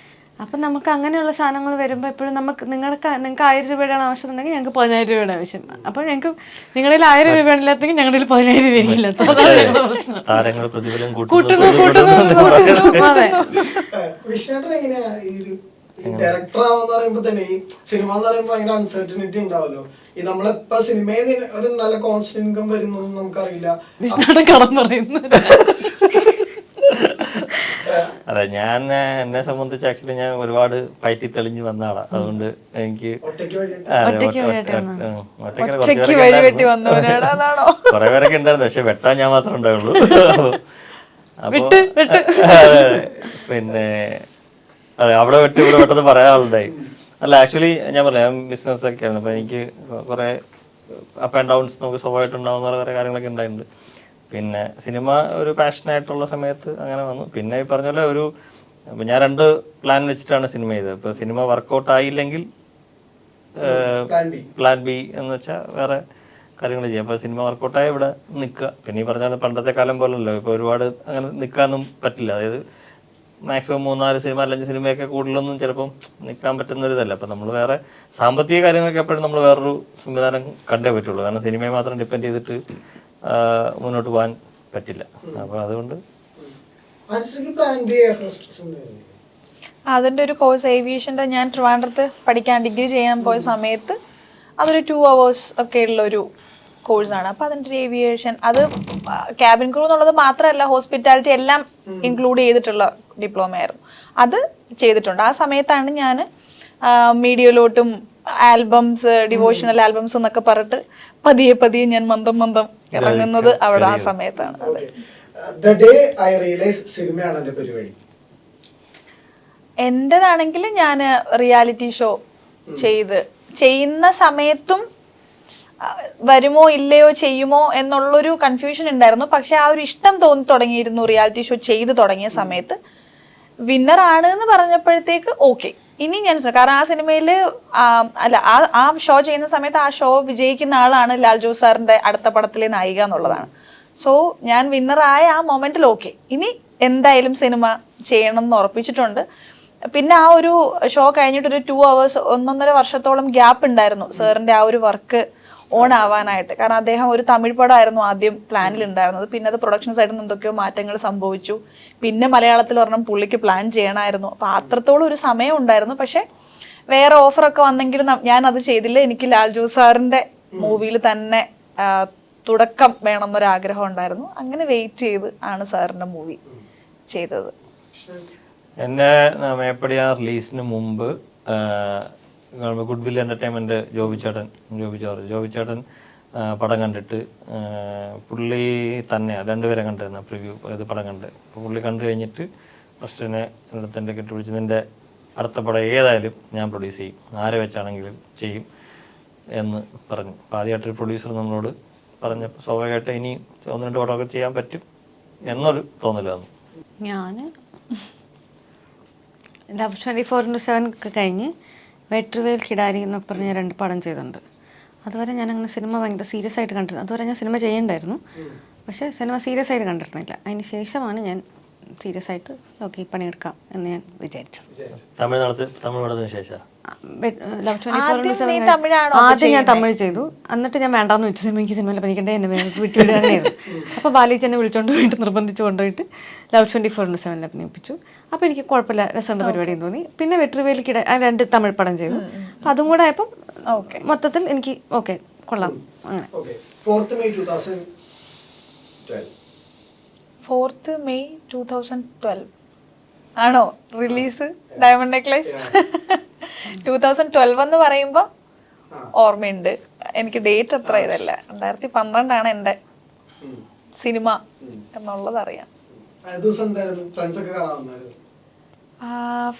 അപ്പം നമുക്ക് അങ്ങനെയുള്ള സാധനങ്ങൾ വരുമ്പോൾ എപ്പോഴും നിങ്ങൾക്ക് 1000 രൂപയുടെ ആവശ്യം ഉണ്ടെങ്കിൽ ഞങ്ങൾക്ക് 10,000 രൂപയുടെ ആവശ്യം. അപ്പോൾ ഞങ്ങൾക്ക് നിങ്ങളുടെ 1000 രൂപയാണ് ഇല്ലാത്തെങ്കിൽ ഞങ്ങളുടെ 10,000 രൂപ ഇല്ലാത്ത വിഷ്ണുട്ടൻ എങ്ങനെയാ ഈ ഡയറക്ടർ ആവാന്ന് പറയുമ്പോ തന്നെ ഈ സിനിമ എന്ന് പറയുമ്പോ ഭയങ്കര അൺസർട്ടനിറ്റി ഉണ്ടാവല്ലോ. ഈ നമ്മളിപ്പോ സിനിമയിൽ ഒരു നല്ല കോൺസ്റ്റന്റ് ഇൻകം വരുന്നൊന്നും നമുക്കറിയില്ല. വിഷ്ണുട്ടൻ കടം പറയുന്നു. അതെ, ഞാൻ എന്നെ സംബന്ധിച്ച് ആക്ച്വലി ഞാൻ ഒരുപാട് പയറ്റി തെളിഞ്ഞു വന്ന ആളാ. അതുകൊണ്ട് എനിക്ക് കുറെ പേരൊക്കെ ഉണ്ടായിരുന്നു, പക്ഷെ വെട്ടാൻ ഞാൻ മാത്രമേ ഉണ്ടാവുള്ളൂ. പിന്നെ അതെ, അവിടെ വെട്ടി ഇവിടെ വെട്ടെന്ന് പറയാനുണ്ടായി. അല്ല, ആക്ച്വലി ഞാൻ പറയാം, ബിസിനസ് ഒക്കെ ആയിരുന്നു. അപ്പൊ എനിക്ക് കുറെ അപ്പ് ആൻഡ് ഡൗൺസ് നമുക്ക് സ്വാഭാവികമായിട്ടുണ്ടാവുന്ന കുറെ കാര്യങ്ങളൊക്കെ ഉണ്ടായിട്ടുണ്ട്. പിന്നെ സിനിമ ഒരു പാഷനായിട്ടുള്ള സമയത്ത് അങ്ങനെ വന്നു. പിന്നെ ഈ പറഞ്ഞ പോലെ ഞാൻ 2 പ്ലാൻ വെച്ചിട്ടാണ് സിനിമ ചെയ്തത്. ഇപ്പൊ സിനിമ വർക്കൗട്ട് ആയില്ലെങ്കിൽ പ്ലാൻ ബി എന്ന് വെച്ചാൽ വേറെ കാര്യങ്ങൾ ചെയ്യാം. അപ്പൊ സിനിമ വർക്കൗട്ടായി ഇവിടെ നിൽക്കുക. പിന്നെ ഈ പറഞ്ഞ പണ്ടത്തെ കാലം പോലല്ലോ, ഇപ്പൊ ഒരുപാട് അങ്ങനെ നിൽക്കാനൊന്നും പറ്റില്ല. അതായത് മാക്സിമം 3-4 സിനിമ അല്ലെങ്കിൽ സിനിമയൊക്കെ കൂടുതലൊന്നും ചിലപ്പം നിൽക്കാൻ പറ്റുന്ന ഒരു ഇതല്ല. അപ്പം നമ്മൾ വേറെ സാമ്പത്തിക കാര്യങ്ങളൊക്കെ എപ്പോഴും നമ്മൾ വേറൊരു സംവിധാനം കണ്ടേ പറ്റുള്ളൂ. കാരണം സിനിമയെ മാത്രം ഡിപ്പെൻഡ് ചെയ്തിട്ട് മുന്നോട്ട് പോകാൻ പറ്റില്ല. അപ്പൊ അതുകൊണ്ട് അതിന്റെ ഒരു കോഴ്സ് ഏവിയേഷന്റെ ഞാൻ ട്രിവാൻഡ്രത്ത് പഠിക്കാൻ ഡിഗ്രി ചെയ്യാൻ പോയ സമയത്ത് അതൊരു 2 hours ഒക്കെ ഉള്ള ഒരു കോഴ്സാണ്. അപ്പൊ അതിന്റെ ഒരു ഏവിയേഷൻ, അത് ക്യാബിൻ ക്രൂ എന്നുള്ളത് മാത്രമല്ല, ഹോസ്പിറ്റാലിറ്റി എല്ലാം ഇൻക്ലൂഡ് ചെയ്തിട്ടുള്ള ഡിപ്ലോമ ആയിരുന്നു. അത് ചെയ്തിട്ടുണ്ട്. ആ സമയത്താണ് ഞാൻ മീഡിയയിലോട്ടും ആൽബംസ്, ഡിവോഷണൽ ആൽബംസ് എന്നൊക്കെ പറഞ്ഞിട്ട് പതിയെ പതിയെ ഞാൻ മന്ദം മന്ദം ഇറങ്ങുന്നത് അവിടെ ആ സമയത്താണ്. എന്റേതാണെങ്കിൽ ഞാൻ റിയാലിറ്റി ഷോ ചെയ്യുന്ന സമയത്തും വരുമോ ഇല്ലയോ ചെയ്യുമോ എന്നുള്ളൊരു കൺഫ്യൂഷൻ ഉണ്ടായിരുന്നു. പക്ഷെ ആ ഒരു ഇഷ്ടം തോന്നി തുടങ്ങിയിരുന്നു റിയാലിറ്റി ഷോ ചെയ്ത് തുടങ്ങിയ സമയത്ത്. വിന്നർ ആണ് എന്ന് പറഞ്ഞപ്പോഴത്തേക്ക് ഓക്കെ, ഇനി ഞാൻ കാരണം ആ സിനിമയിൽ അല്ല ആ ഷോ ചെയ്യുന്ന സമയത്ത് ആ ഷോ വിജയിക്കുന്ന ആളാണ് ലാൽ ജോസ് സാറിന്റെ അടുത്ത പടത്തിലെ നായിക എന്നുള്ളതാണ്. സോ ഞാൻ വിന്നറായ ആ മൊമെന്റിൽ ഓക്കെ, ഇനി എന്തായാലും സിനിമ ചെയ്യണം എന്ന് ഉറപ്പിച്ചിട്ടുണ്ട്. പിന്നെ ആ ഒരു ഷോ കഴിഞ്ഞിട്ടൊരു 2 hours 1.5 വർഷത്തോളം ഗ്യാപ്പ് ഉണ്ടായിരുന്നു സാറിന്റെ ആ ഒരു വർക്ക് ഓൺ ആവാനായിട്ട്. കാരണം അദ്ദേഹം ഒരു തമിഴ് പടമായിരുന്നു ആദ്യം പ്ലാനിൽ ഉണ്ടായിരുന്നത്. പിന്നെ അത് പ്രൊഡക്ഷൻ സൈഡിൽ നിന്ന് എന്തൊക്കെയോ മാറ്റങ്ങൾ സംഭവിച്ചു. പിന്നെ മലയാളത്തിൽ ഒരെണ്ണം പുള്ളിക്ക് പ്ലാൻ ചെയ്യണമായിരുന്നു. അപ്പൊ അത്രത്തോളം ഒരു സമയം ഉണ്ടായിരുന്നു. പക്ഷെ വേറെ ഓഫറൊക്കെ വന്നെങ്കിലും ഞാൻ അത് ചെയ്തില്ല. എനിക്ക് ലാൽ ജോസ് സാറിന്റെ മൂവിയിൽ തന്നെ തുടക്കം വേണമെന്നൊരു ആഗ്രഹം ഉണ്ടായിരുന്നു. അങ്ങനെ വെയിറ്റ് ചെയ്ത് ആണ് സാറിന്റെ മൂവി ചെയ്തത്. എന്നെ മേപ്പടിയാ റിലീസിന് മുമ്പ് ഗുഡ് വിൽ എന്റർടൈൻമെന്റ് ജോബി ചേട്ടൻ പടം കണ്ടിട്ട് പുള്ളി തന്നെ 2 പേരെ കണ്ടിരുന്ന പ്രിവ്യൂ ഇത് പടം കണ്ട്. പുള്ളി കണ്ടു കഴിഞ്ഞിട്ട് ഫസ്റ്റ് എന്നെ എൻ്റെ കെട്ടിപ്പിടിച്ച് നിന്റെ അടുത്ത പടം ഏതായാലും ഞാൻ പ്രൊഡ്യൂസ് ചെയ്യും, ആരെ വെച്ചാണെങ്കിലും ചെയ്യും എന്ന് പറഞ്ഞു. അപ്പോൾ ആദ്യമായിട്ടൊരു പ്രൊഡ്യൂസർ നമ്മളോട് പറഞ്ഞപ്പോൾ സ്വാഭാവികമായിട്ട് ഇനി 1-2 പടമൊക്കെ ചെയ്യാൻ പറ്റും എന്നൊരു തോന്നൽ വന്നു. ഞാൻ ലവ് 24/7 ഒക്കെ കഴിഞ്ഞ് വെട്രിവേൽ കിടാരി എന്നൊക്കെ പറഞ്ഞ് ഞാൻ 2 പടം ചെയ്തിട്ടുണ്ട്. അതുവരെ ഞാൻ അങ്ങനെ സിനിമ ഭയങ്കര സീരിയസ് ആയിട്ട് കണ്ടിരുന്നു. അതുവരെ ഞാൻ സിനിമ ചെയ്യണ്ടായിരുന്നു, പക്ഷേ സിനിമ സീരിയസ് ആയിട്ട് കണ്ടിരുന്നില്ല. അതിന് ശേഷമാണ് ഞാൻ സീരിയസ് ആയിട്ട് ഓക്കെ ഈ പണിയെടുക്കാം എന്ന് ഞാൻ വിചാരിച്ചത്. തമിഴ് പടത്തിന് ശേഷം ലവ് 24/7 ആദ്യം ഞാൻ തമിഴ് ചെയ്തു. എന്നിട്ട് ഞാൻ വേണ്ടാന്ന് വെച്ചു, സിനിമയ്ക്ക് സിനിമയിൽ പണിക്കണ്ടേ എന്നെ വിട്ടുവിടുകയായിരുന്നു. അപ്പോൾ ബാലേജ് എന്നെ വിളിച്ചോണ്ട് പോയിട്ട് നിർബന്ധിച്ച് കൊണ്ടുപോയിട്ട് ലവ് 24/7 അഭിനയിപ്പിച്ചു. അപ്പോൾ എനിക്ക് കുഴപ്പമില്ല, രസമുണ്ട് പരിപാടി എന്ന് തോന്നി. പിന്നെ വെട്രിവേലിക്കിടെ 2 തമിഴ് പടം ചെയ്തു. അപ്പം അതും കൂടെ ആയപ്പം മൊത്തത്തിൽ എനിക്ക് ഓക്കെ കൊള്ളാം. അങ്ങനെ 4th May 2012 ആണോ റിലീസ് ഡയമണ്ട് നെക്ലേസ്? 2012 എന്ന് പറയുമ്പോൾ ഓർമ്മയുണ്ട് എനിക്ക്. ഡേറ്റ് അത്ര ഇതല്ല, 2012 എൻ്റെ സിനിമ എന്നുള്ളത് അറിയാം.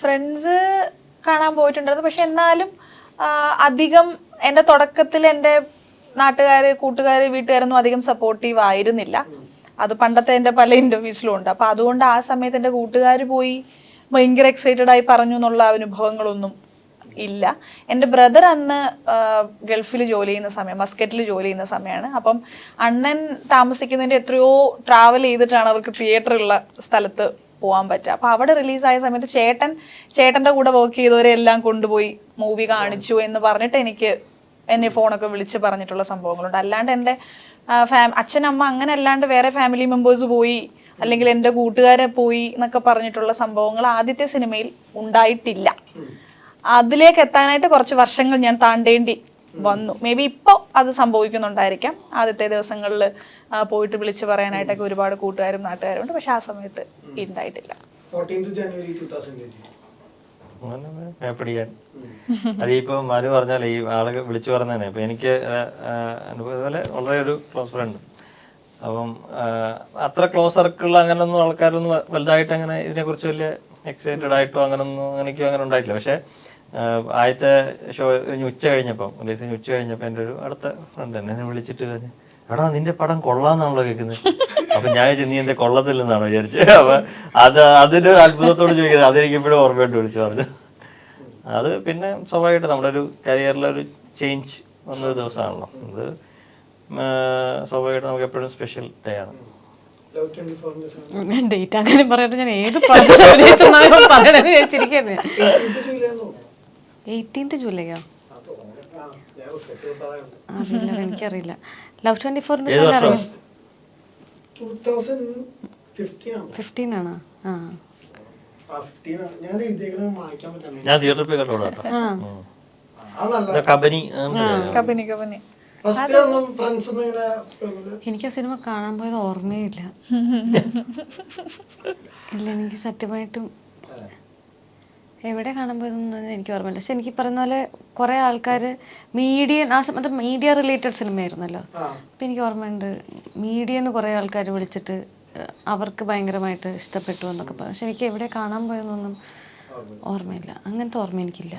ഫ്രണ്ട്സ് കാണാൻ പോയിട്ടുണ്ടായിരുന്നു, പക്ഷെ എന്നാലും അധികം എൻ്റെ തുടക്കത്തിൽ എൻ്റെ നാട്ടുകാർ, കൂട്ടുകാർ, വീട്ടുകാരൊന്നും അധികം സപ്പോർട്ടീവ് ആയിരുന്നില്ല. അത് പണ്ടത്തെ എൻ്റെ പല ഇൻ്റർവ്യൂസിലും ഉണ്ട്. അപ്പോൾ അതുകൊണ്ട് ആ സമയത്ത് എൻ്റെ കൂട്ടുകാർ പോയി ഭയങ്കര എക്സൈറ്റഡ് ആയി പറഞ്ഞു എന്നുള്ള അനുഭവങ്ങളൊന്നും ഇല്ല. എൻ്റെ ബ്രദർ അന്ന് ഗൾഫിൽ ജോലി ചെയ്യുന്ന സമയം, മസ്കറ്റിൽ ജോലി ചെയ്യുന്ന സമയമാണ്. അപ്പം അണ്ണൻ താമസിക്കുന്നതിൻ്റെ എത്രയോ ട്രാവൽ ചെയ്തിട്ടാണ് അവർക്ക് തിയേറ്ററുള്ള സ്ഥലത്ത് പോകാൻ പറ്റുക. അപ്പോൾ അവിടെ റിലീസായ സമയത്ത് ചേട്ടൻ്റെ കൂടെ വർക്ക് ചെയ്തവരെ എല്ലാം കൊണ്ടുപോയി മൂവി കാണിച്ചു എന്ന് പറഞ്ഞിട്ട് എന്നെ ഫോണൊക്കെ വിളിച്ച് പറഞ്ഞിട്ടുള്ള സംഭവങ്ങളുണ്ട്. അല്ലാണ്ട് എൻ്റെ അച്ഛനമ്മ അങ്ങനെ അല്ലാണ്ട് വേറെ ഫാമിലി മെമ്പേഴ്സ് പോയി അല്ലെങ്കിൽ എൻ്റെ കൂട്ടുകാരെ പോയി എന്നൊക്കെ പറഞ്ഞിട്ടുള്ള സംഭവങ്ങൾ ആദ്യത്തെ സിനിമയിൽ ഉണ്ടായിട്ടില്ല. അതിലേക്ക് എത്താനായിട്ട് കുറച്ച് വർഷങ്ങൾ ഞാൻ താണ്ടേണ്ടി വന്നു. മേ ബി ഇപ്പോൾ അത് സംഭവിക്കുന്നുണ്ടായിരിക്കാം. ആദ്യത്തെ ദിവസങ്ങളിൽ പോയിട്ട് വിളിച്ച് പറയാനായിട്ടൊക്കെ ഒരുപാട് കൂട്ടുകാരും നാട്ടുകാരും ഉണ്ട്, പക്ഷെ ആ സമയത്ത് ഉണ്ടായിട്ടില്ല. 14th January 2020 മേപ്പടിയാൻ അതിപ്പോ മാര് പറഞ്ഞാൽ ഈ ആളുകൾ വിളിച്ചു പറഞ്ഞതന്നെ. ഇപ്പൊ എനിക്ക് അതുപോലെ വളരെ ഒരു ക്ലോസ് ഫ്രണ്ട്. അപ്പം അത്ര ക്ലോസ് സർക്കിൾ അങ്ങനൊന്നും ആൾക്കാരൊന്നും വലുതായിട്ട് അങ്ങനെ ഇതിനെക്കുറിച്ച് വലിയ എക്സൈറ്റഡ് ആയിട്ടോ അങ്ങനൊന്നും എനിക്കും അങ്ങനെ ഉണ്ടായിട്ടില്ല. പക്ഷെ ആദ്യത്തെ ഷോ ഉച്ച കഴിഞ്ഞപ്പം എൻ്റെ ഒരു അടുത്ത ഫ്രണ്ട് എന്നെ വിളിച്ചിട്ട് പറഞ്ഞു, എടാ നിന്റെ പടം കൊള്ളാന്നാണല്ലോ കേൾക്കുന്നത്. അപ്പൊ ഞാൻ നീ എന്റെ കൊള്ളത്തില്ലെന്നാണോ വിചാരിച്ചത്. അപ്പൊ അതിന്റെ ഒരു അത്ഭുതത്തോട് ചോദിക്കുന്നത് അതെനിക്ക് ഇപ്പോഴും ഓർമ്മയായിട്ട് വിളിച്ചു പറഞ്ഞു. അത് പിന്നെ സ്വാഭാവികമായിട്ട് നമ്മുടെ ഒരു കരിയറിലൊരു ചേഞ്ച് വന്നൊരു ദിവസമാണല്ലോ. അത് സ്വാഭാവികമായിട്ട് നമുക്ക് എപ്പോഴും സ്പെഷ്യൽ ഡേ ആണ്. ഡേറ്റ് അങ്ങനെ പറയട്ടെ, ഞാൻ ഏത് പറയണെന്ന് വിചാരിച്ചിരിക്കുന്നത്. 18th ജൂലൈയോ? അതില്ല, എനിക്കറിയില്ല. ലവ് 24/7 15 ആണോ? ഞാൻ തിയേറ്ററിൽ പോയി കണ്ടോളാം. എനിക്ക് ആ സിനിമ കാണാൻ പോയത് ഓർമ്മയില്ല. ഇല്ല, എനിക്ക് സത്യമായിട്ടും എവിടെ കാണാൻ പോയതൊന്നും എനിക്ക് ഓർമ്മയില്ല. പക്ഷെ എനിക്ക് പറയുന്ന പോലെ കുറെ ആൾക്കാർ മീഡിയ റിലേറ്റഡ് സിനിമയായിരുന്നല്ലോ. അപ്പം എനിക്ക് ഓർമ്മയുണ്ട്, മീഡിയന്ന് കുറെ ആൾക്കാർ വിളിച്ചിട്ട് അവർക്ക് ഭയങ്കരമായിട്ട് ഇഷ്ടപ്പെട്ടു എന്നൊക്കെ പറഞ്ഞു. പക്ഷെ എനിക്ക് എവിടെ കാണാൻ പോയെന്നൊന്നും ഓർമ്മയില്ല. അങ്ങനത്തെ ഓർമ്മ എനിക്കില്ല.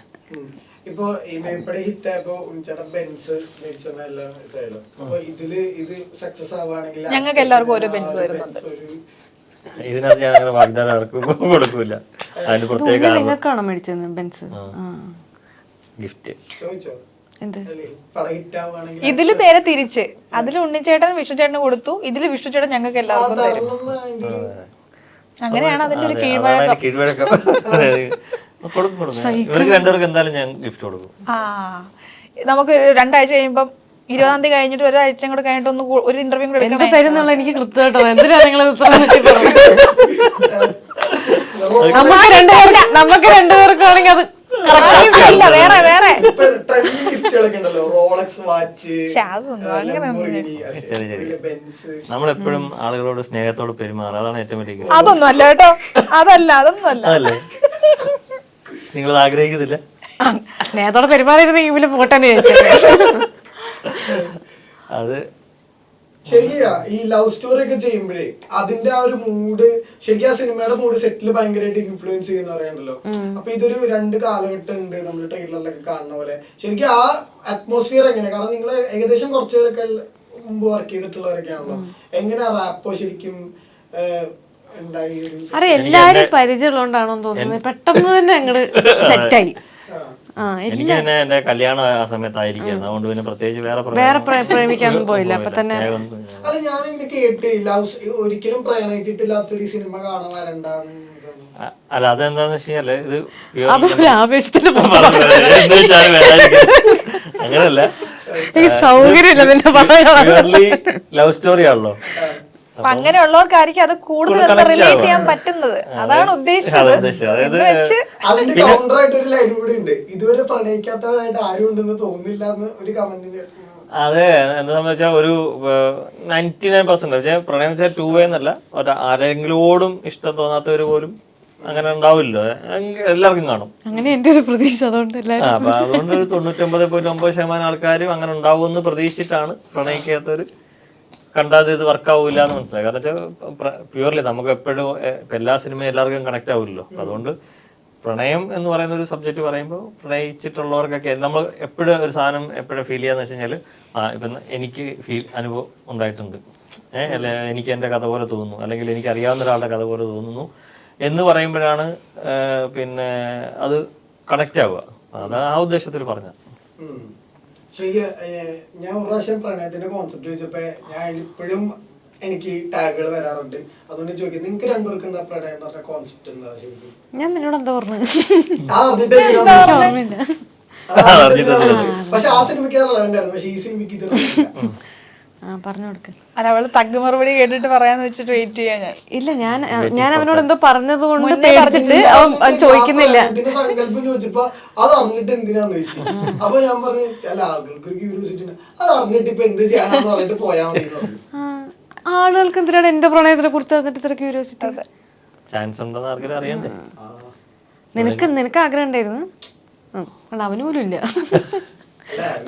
ഇപ്പൊ ഈ മേപ്പടി ഹിറ്റ് ആയപ്പോ ഉണ്ണിച്ചേട്ടൻ ബെൻസ് എല്ലാം ഇതായല്ലോ. അപ്പൊ ഇത് സക്സസ് ആവുകയാണെങ്കിൽ ഞങ്ങൾക്ക് എല്ലാവർക്കും ഓരോ ബെൻസ് വരുന്നുണ്ട്. ഇതിനകത്ത് ഞാൻ അങ്ങനെ വാഗ്ദാനം ആർക്കും കൊടുക്കൂല. അതിന് പ്രത്യേക നിങ്ങൾക്കാണോ മേടിച്ചത് ബെൻസ്? ഗിഫ്റ്റ് ചോദിച്ചോ? ഇതില് നേരെ തിരിച്ച്, അതിൽ ഉണ്ണിച്ചേട്ടൻ വിഷ്ണുചേട്ടന് കൊടുത്തു, ഇതില് വിഷ്ണുചേട്ടൻ ഞങ്ങൾക്ക് എല്ലാവർക്കും തരും. അങ്ങനെയാണ് അതിന്റെ ഒരു കീഴ്വഴക്കം. ഇവർക്ക് രണ്ടുപേർക്ക് എന്തായാലും ഞാൻ ഗിഫ്റ്റ് കൊടുക്കും. നമുക്ക് 2 ആഴ്ച കഴിയുമ്പം 20-ാം തീയതി കഴിഞ്ഞിട്ട് ഒരാഴ്ച കൂടെ കഴിഞ്ഞിട്ട് ഒരു ഇന്റർവ്യൂ കൂടെ തരുന്നുള്ള എനിക്ക് കൃത്യമായിട്ടോ എന്തിനാ നിങ്ങൾ നമുക്ക് രണ്ടുപേർക്കാണെങ്കിൽ അത് വേറെ വേറെ നമ്മളെപ്പോഴും ആളുകളോട് സ്നേഹത്തോട് പെരുമാറുക, അതാണ് ഏറ്റവും വലിയ. അതൊന്നും അല്ല കേട്ടോ, അതൊന്നും അല്ല. അതല്ലേ നിങ്ങളത് ആഗ്രഹിക്കുന്നില്ല? സ്നേഹത്തോടെ പെരുമാറിയിരുന്നെങ്കിൽ പോട്ടെ. അത് ശരിയാ. ഈ ലവ് സ്റ്റോറി ഒക്കെ ചെയ്യുമ്പോഴേ അതിന്റെ ആ ഒരു മൂഡ്, ശരിക്കും ആ സിനിമയുടെ മൂഡ് സെറ്റിൽ ഭയങ്കരമായിട്ട് ഇൻഫ്ലുവൻസ് ചെയ്യുന്ന പറയാനുണ്ടല്ലോ. അപ്പൊ ഇതൊരു 2 കാലഘട്ടം ഉണ്ട് നമ്മൾ ട്രെയിലറിലൊക്കെ കാണുന്ന പോലെ. ശരിക്കും ആ അറ്റ്മോസ്ഫിയർ എങ്ങനെ? കാരണം നിങ്ങൾ ഏകദേശം കുറച്ചൊക്കെ മുമ്പ് വർക്ക് ചെയ്തിട്ടുള്ളവരൊക്കെയാണല്ലോ. എങ്ങനെയാ റാപ്പോ ശരിക്കും ഉണ്ടായി ഒരു അറിയാം എല്ലാരും പരിചയമുള്ളതുകൊണ്ടാണോ തോന്നുന്നത് പെട്ടെന്ന് തന്നെ അങ്ങോട്ട് സെറ്റായി. എനിക്ക് തന്നെ എന്റെ കല്യാണം ആ സമയത്തായിരിക്കും, അതുകൊണ്ട് പിന്നെ പ്രത്യേകിച്ച് വേറെ പ്രേമിക്കാനൊന്നും പോയില്ല. അപ്പൊ തന്നെ അല്ല ഞാനിങ്ങനെ കേട്ട് ഒരിക്കലും പ്രണയിച്ചിട്ടില്ലാത്തൊരു സിനിമ കാണാൻ വരണ്ടാന്ന്. അല്ല അതെന്താന്ന് വെച്ചാല് ഇത് അതൊരു ആവേശത്തിന്റെ അങ്ങനല്ല, സൗകര്യമില്ല നിന്റെ പ്യുവർലി ലവ് സ്റ്റോറി ആണല്ലോ. അപ്പൊ അങ്ങനെയുള്ളവർക്കായിരിക്കും അത് കൂടുതൽ റിലേറ്റ് ചെയ്യാൻ പറ്റുന്നത്. അതാണ് ഉദ്ദേശിച്ചത്. അതിന്റെ കൗണ്ടർ ആയിട്ട് ഒരു ലൈൻ കൂടി ഉണ്ട്, ഇതുവരെ പ്രണയിക്കാത്തവരായിട്ട് ആരും ഉണ്ടെന്ന് തോന്നില്ല എന്ന് ഒരു കമന്റ്. അതെ, എന്താന്ന് വെച്ചാൽ ഒരു 99% പക്ഷേ പ്രണയം വെച്ചാൽ 2 way എന്നല്ല, ആരെങ്കിലോടും ഇഷ്ടം തോന്നാത്തവര് പോലും അങ്ങനെ ഉണ്ടാവില്ലോ, എല്ലാവർക്കും കാണും. അങ്ങനെ എന്റെ ഒരു പ്രതീക്ഷ. അതുകൊണ്ട് അപ്പൊ അതുകൊണ്ട് ഒരു 99.9% ആൾക്കാരും അങ്ങനെ ഉണ്ടാവുമെന്ന് പ്രതീക്ഷിച്ചിട്ടാണ് പ്രണയിക്കാത്തവര് കണ്ടാതെ ഇത് വർക്കാവൂല എന്ന് മനസ്സിലായി. കാരണം വെച്ചാൽ പ്യുവർലി നമുക്ക് എപ്പോഴും എല്ലാ സിനിമയും എല്ലാവർക്കും കണക്ട് ആവില്ലല്ലോ. അതുകൊണ്ട് പ്രണയം എന്ന് പറയുന്ന ഒരു സബ്ജക്ട് പറയുമ്പോൾ പ്രണയിച്ചിട്ടുള്ളവർക്കൊക്കെ നമ്മൾ എപ്പോഴും ഒരു സാധനം എപ്പോഴും ഫീൽ ചെയ്യാന്ന് വെച്ച് കഴിഞ്ഞാൽ ഇപ്പം എനിക്ക് അനുഭവം ഉണ്ടായിട്ടുണ്ട്, അല്ലെ എനിക്ക് എൻ്റെ കഥ പോലെ തോന്നുന്നു, അല്ലെങ്കിൽ എനിക്ക് അറിയാവുന്ന ഒരാളുടെ കഥ പോലെ തോന്നുന്നു എന്ന് പറയുമ്പോഴാണ് പിന്നെ അത് കണക്റ്റ് ആവുക. അത് ആ ഉദ്ദേശത്തിൽ പറഞ്ഞ. ഞാൻ ഒരു പ്രാവശ്യം പ്രണയത്തിന്റെ കോൺസെപ്റ്റ് വെച്ചപ്പോ ഞാൻ ഇപ്പോഴും എനിക്ക് ടാഗുകൾ വരാറുണ്ട്. അതുകൊണ്ട് ചോദിക്കുന്നത്, നിങ്ങൾക്ക് രണ്ടുപേർക്ക് എന്താ പ്രണയം എന്ന് പറഞ്ഞ കോൺസെപ്റ്റ് എന്താ ശരിക്കും? ഞാൻ നിന്നോട് എന്താ പറഞ്ഞു? പക്ഷെ ആ സിനിമയ്ക്ക് റെലവന്റ് ആയിരുന്നു, പക്ഷെ ഈ സിനിമയ്ക്ക് ഇത് പറഞ്ഞു കൊടുക്ക. അല്ല, അവള് തഗ് മറുപടി കേട്ടിട്ട് പറയാന്ന് വെച്ചിട്ട് വെയിറ്റ് ചെയ്യാൻ. ഇല്ല, ഞാൻ അവനോട് എന്തോ പറഞ്ഞത് കൊണ്ട് പേടിച്ചിട്ട് അവൻ ചോദിക്കുന്നില്ല. സങ്കല്പം ചോദിച്ചപ്പോ അത് അറിഞ്ഞിട്ട് എന്തിനാന്ന് ചോദിച്ചു. അപ്പൊ ഞാൻ പറഞ്ഞു, ചില ആളുകൾക്ക് ഒരു ക്യൂരിയോസിറ്റി ഉണ്ട്, അത് അറിഞ്ഞിട്ട് ഇപ്പൊ എന്ത് ചെയ്യാനാന്ന് പറഞ്ഞിട്ട് പോയാൽ മതി. ആളുകൾക്ക് എന്തിനാണ് എന്റെ പ്രണയത്തിനെ കുറിച്ച് അറിഞ്ഞിട്ട് ഇത്ര ക്യൂരിയോസിറ്റി? ചാൻസ് ഉണ്ടെന്ന് ആർക്കും അറിയണ്ടേ? നിനക്ക് ആഗ്രഹം ഉണ്ടായിരുന്നു, അവന് പോലും ഇല്ല.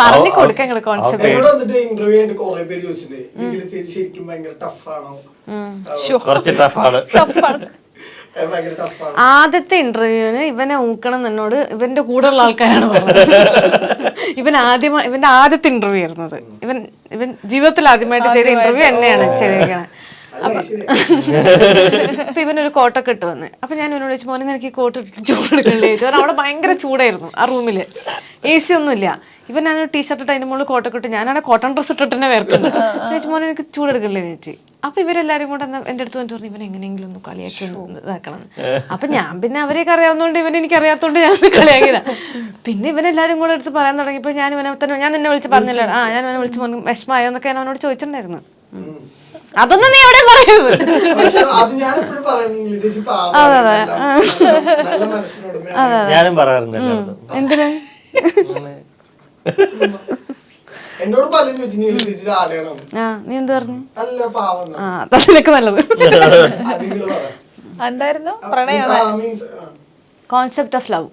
പറഞ്ഞു കൊടുക്കാൻ കോൺസെപ്റ്റ്. ഇന്റർവ്യൂ ആയിട്ട് കുറെ പേര് ചോദിച്ചിട്ടുണ്ട്, ശരിക്കും ഭയങ്കര ടഫാണോ? കുറച്ച് ടഫാണ്. ഭയങ്കര ടഫാണ്. ആദ്യത്തെ ഇന്റർവ്യൂവിന് ഇവനെ ഊക്കണം എന്നോട് ഇവന്റെ കൂടെ ഉള്ള ആൾക്കാരാണ് പറഞ്ഞത്. ഇവന്റെ ആദ്യത്തെ ഇന്റർവ്യൂ ആയിരുന്നത്. ഇവൻ ജീവിതത്തിൽ ആദ്യമായിട്ട് ചെയ്ത ഇന്റർവ്യൂ എന്നെയാണ് ചെയ്തിരിക്കുന്നത്. അപ്പൊ ഇവനൊരു കോട്ടൊക്കെ ഇട്ട് വന്ന്. അപ്പൊ ഞാൻ ഇവനോട് ചോദിച്ചു, മോനെ നിനക്ക് ഈ കോട്ട് ചൂടെടുക്കണ്ടേ ചോദിച്ചു. കാരണം അവിടെ ഭയങ്കര ചൂടായിരുന്നു ആ റൂമില്, AC ഒന്നുമില്ല. ഇവൻ ഞാൻ ടീഷർട്ട് ഇട്ട് അതിന്റെ മുകളിൽ കോട്ടൊക്കെ ഇട്ട്, ഞാനാണ് കോട്ടൺ ഡ്രസ് ഇട്ടിട്ട് തന്നെ വേർക്കുന്നത്. ചോദിച്ചു, മോനെ എനിക്ക് ചൂടെടുക്കണ്ടേ ചോദിച്ചു. അപ്പൊ ഇവരെല്ലാരും കൂടെ എന്റെ അടുത്ത് വന്നിട്ട് പറഞ്ഞു, ഇവൻ എങ്ങനെയെങ്കിലും ഒന്ന് കളിയാക്കി ഒന്ന് ഇതാക്കണം. അപ്പൊ ഞാൻ പിന്നെ അവരെയൊക്കെ അറിയാവുന്നതുകൊണ്ട് ഇവൻ എനിക്ക് അറിയാത്തതുകൊണ്ട് ഞാൻ കളിയാക്കിയതാ. പിന്നെ ഇവനെല്ലാരും കൂടെ എടുത്ത് പറയാൻ തുടങ്ങിയപ്പോ ഞാൻ നിന്നെ വിളിച്ച് പറഞ്ഞില്ല, ഞാൻ ഇവനെ വിളിച്ച് മോൻ വിഷമായോ എന്നൊക്കെ ഞാൻ അവനോട് ചോദിച്ചിട്ടുണ്ടായിരുന്നു. അതൊന്നും നീ എവിടെ പറയുന്നത്? ഞാനും പറയാറുണ്ട്. എന്തിനാ? എന്നോട് പലരും ചോദിച്ചു, നീ എന്ത് പറഞ്ഞു? അല്ല പാവം, അതിനൊക്കെ നല്ലത്. എന്തായിരുന്നു പ്രണയം? Concept of love.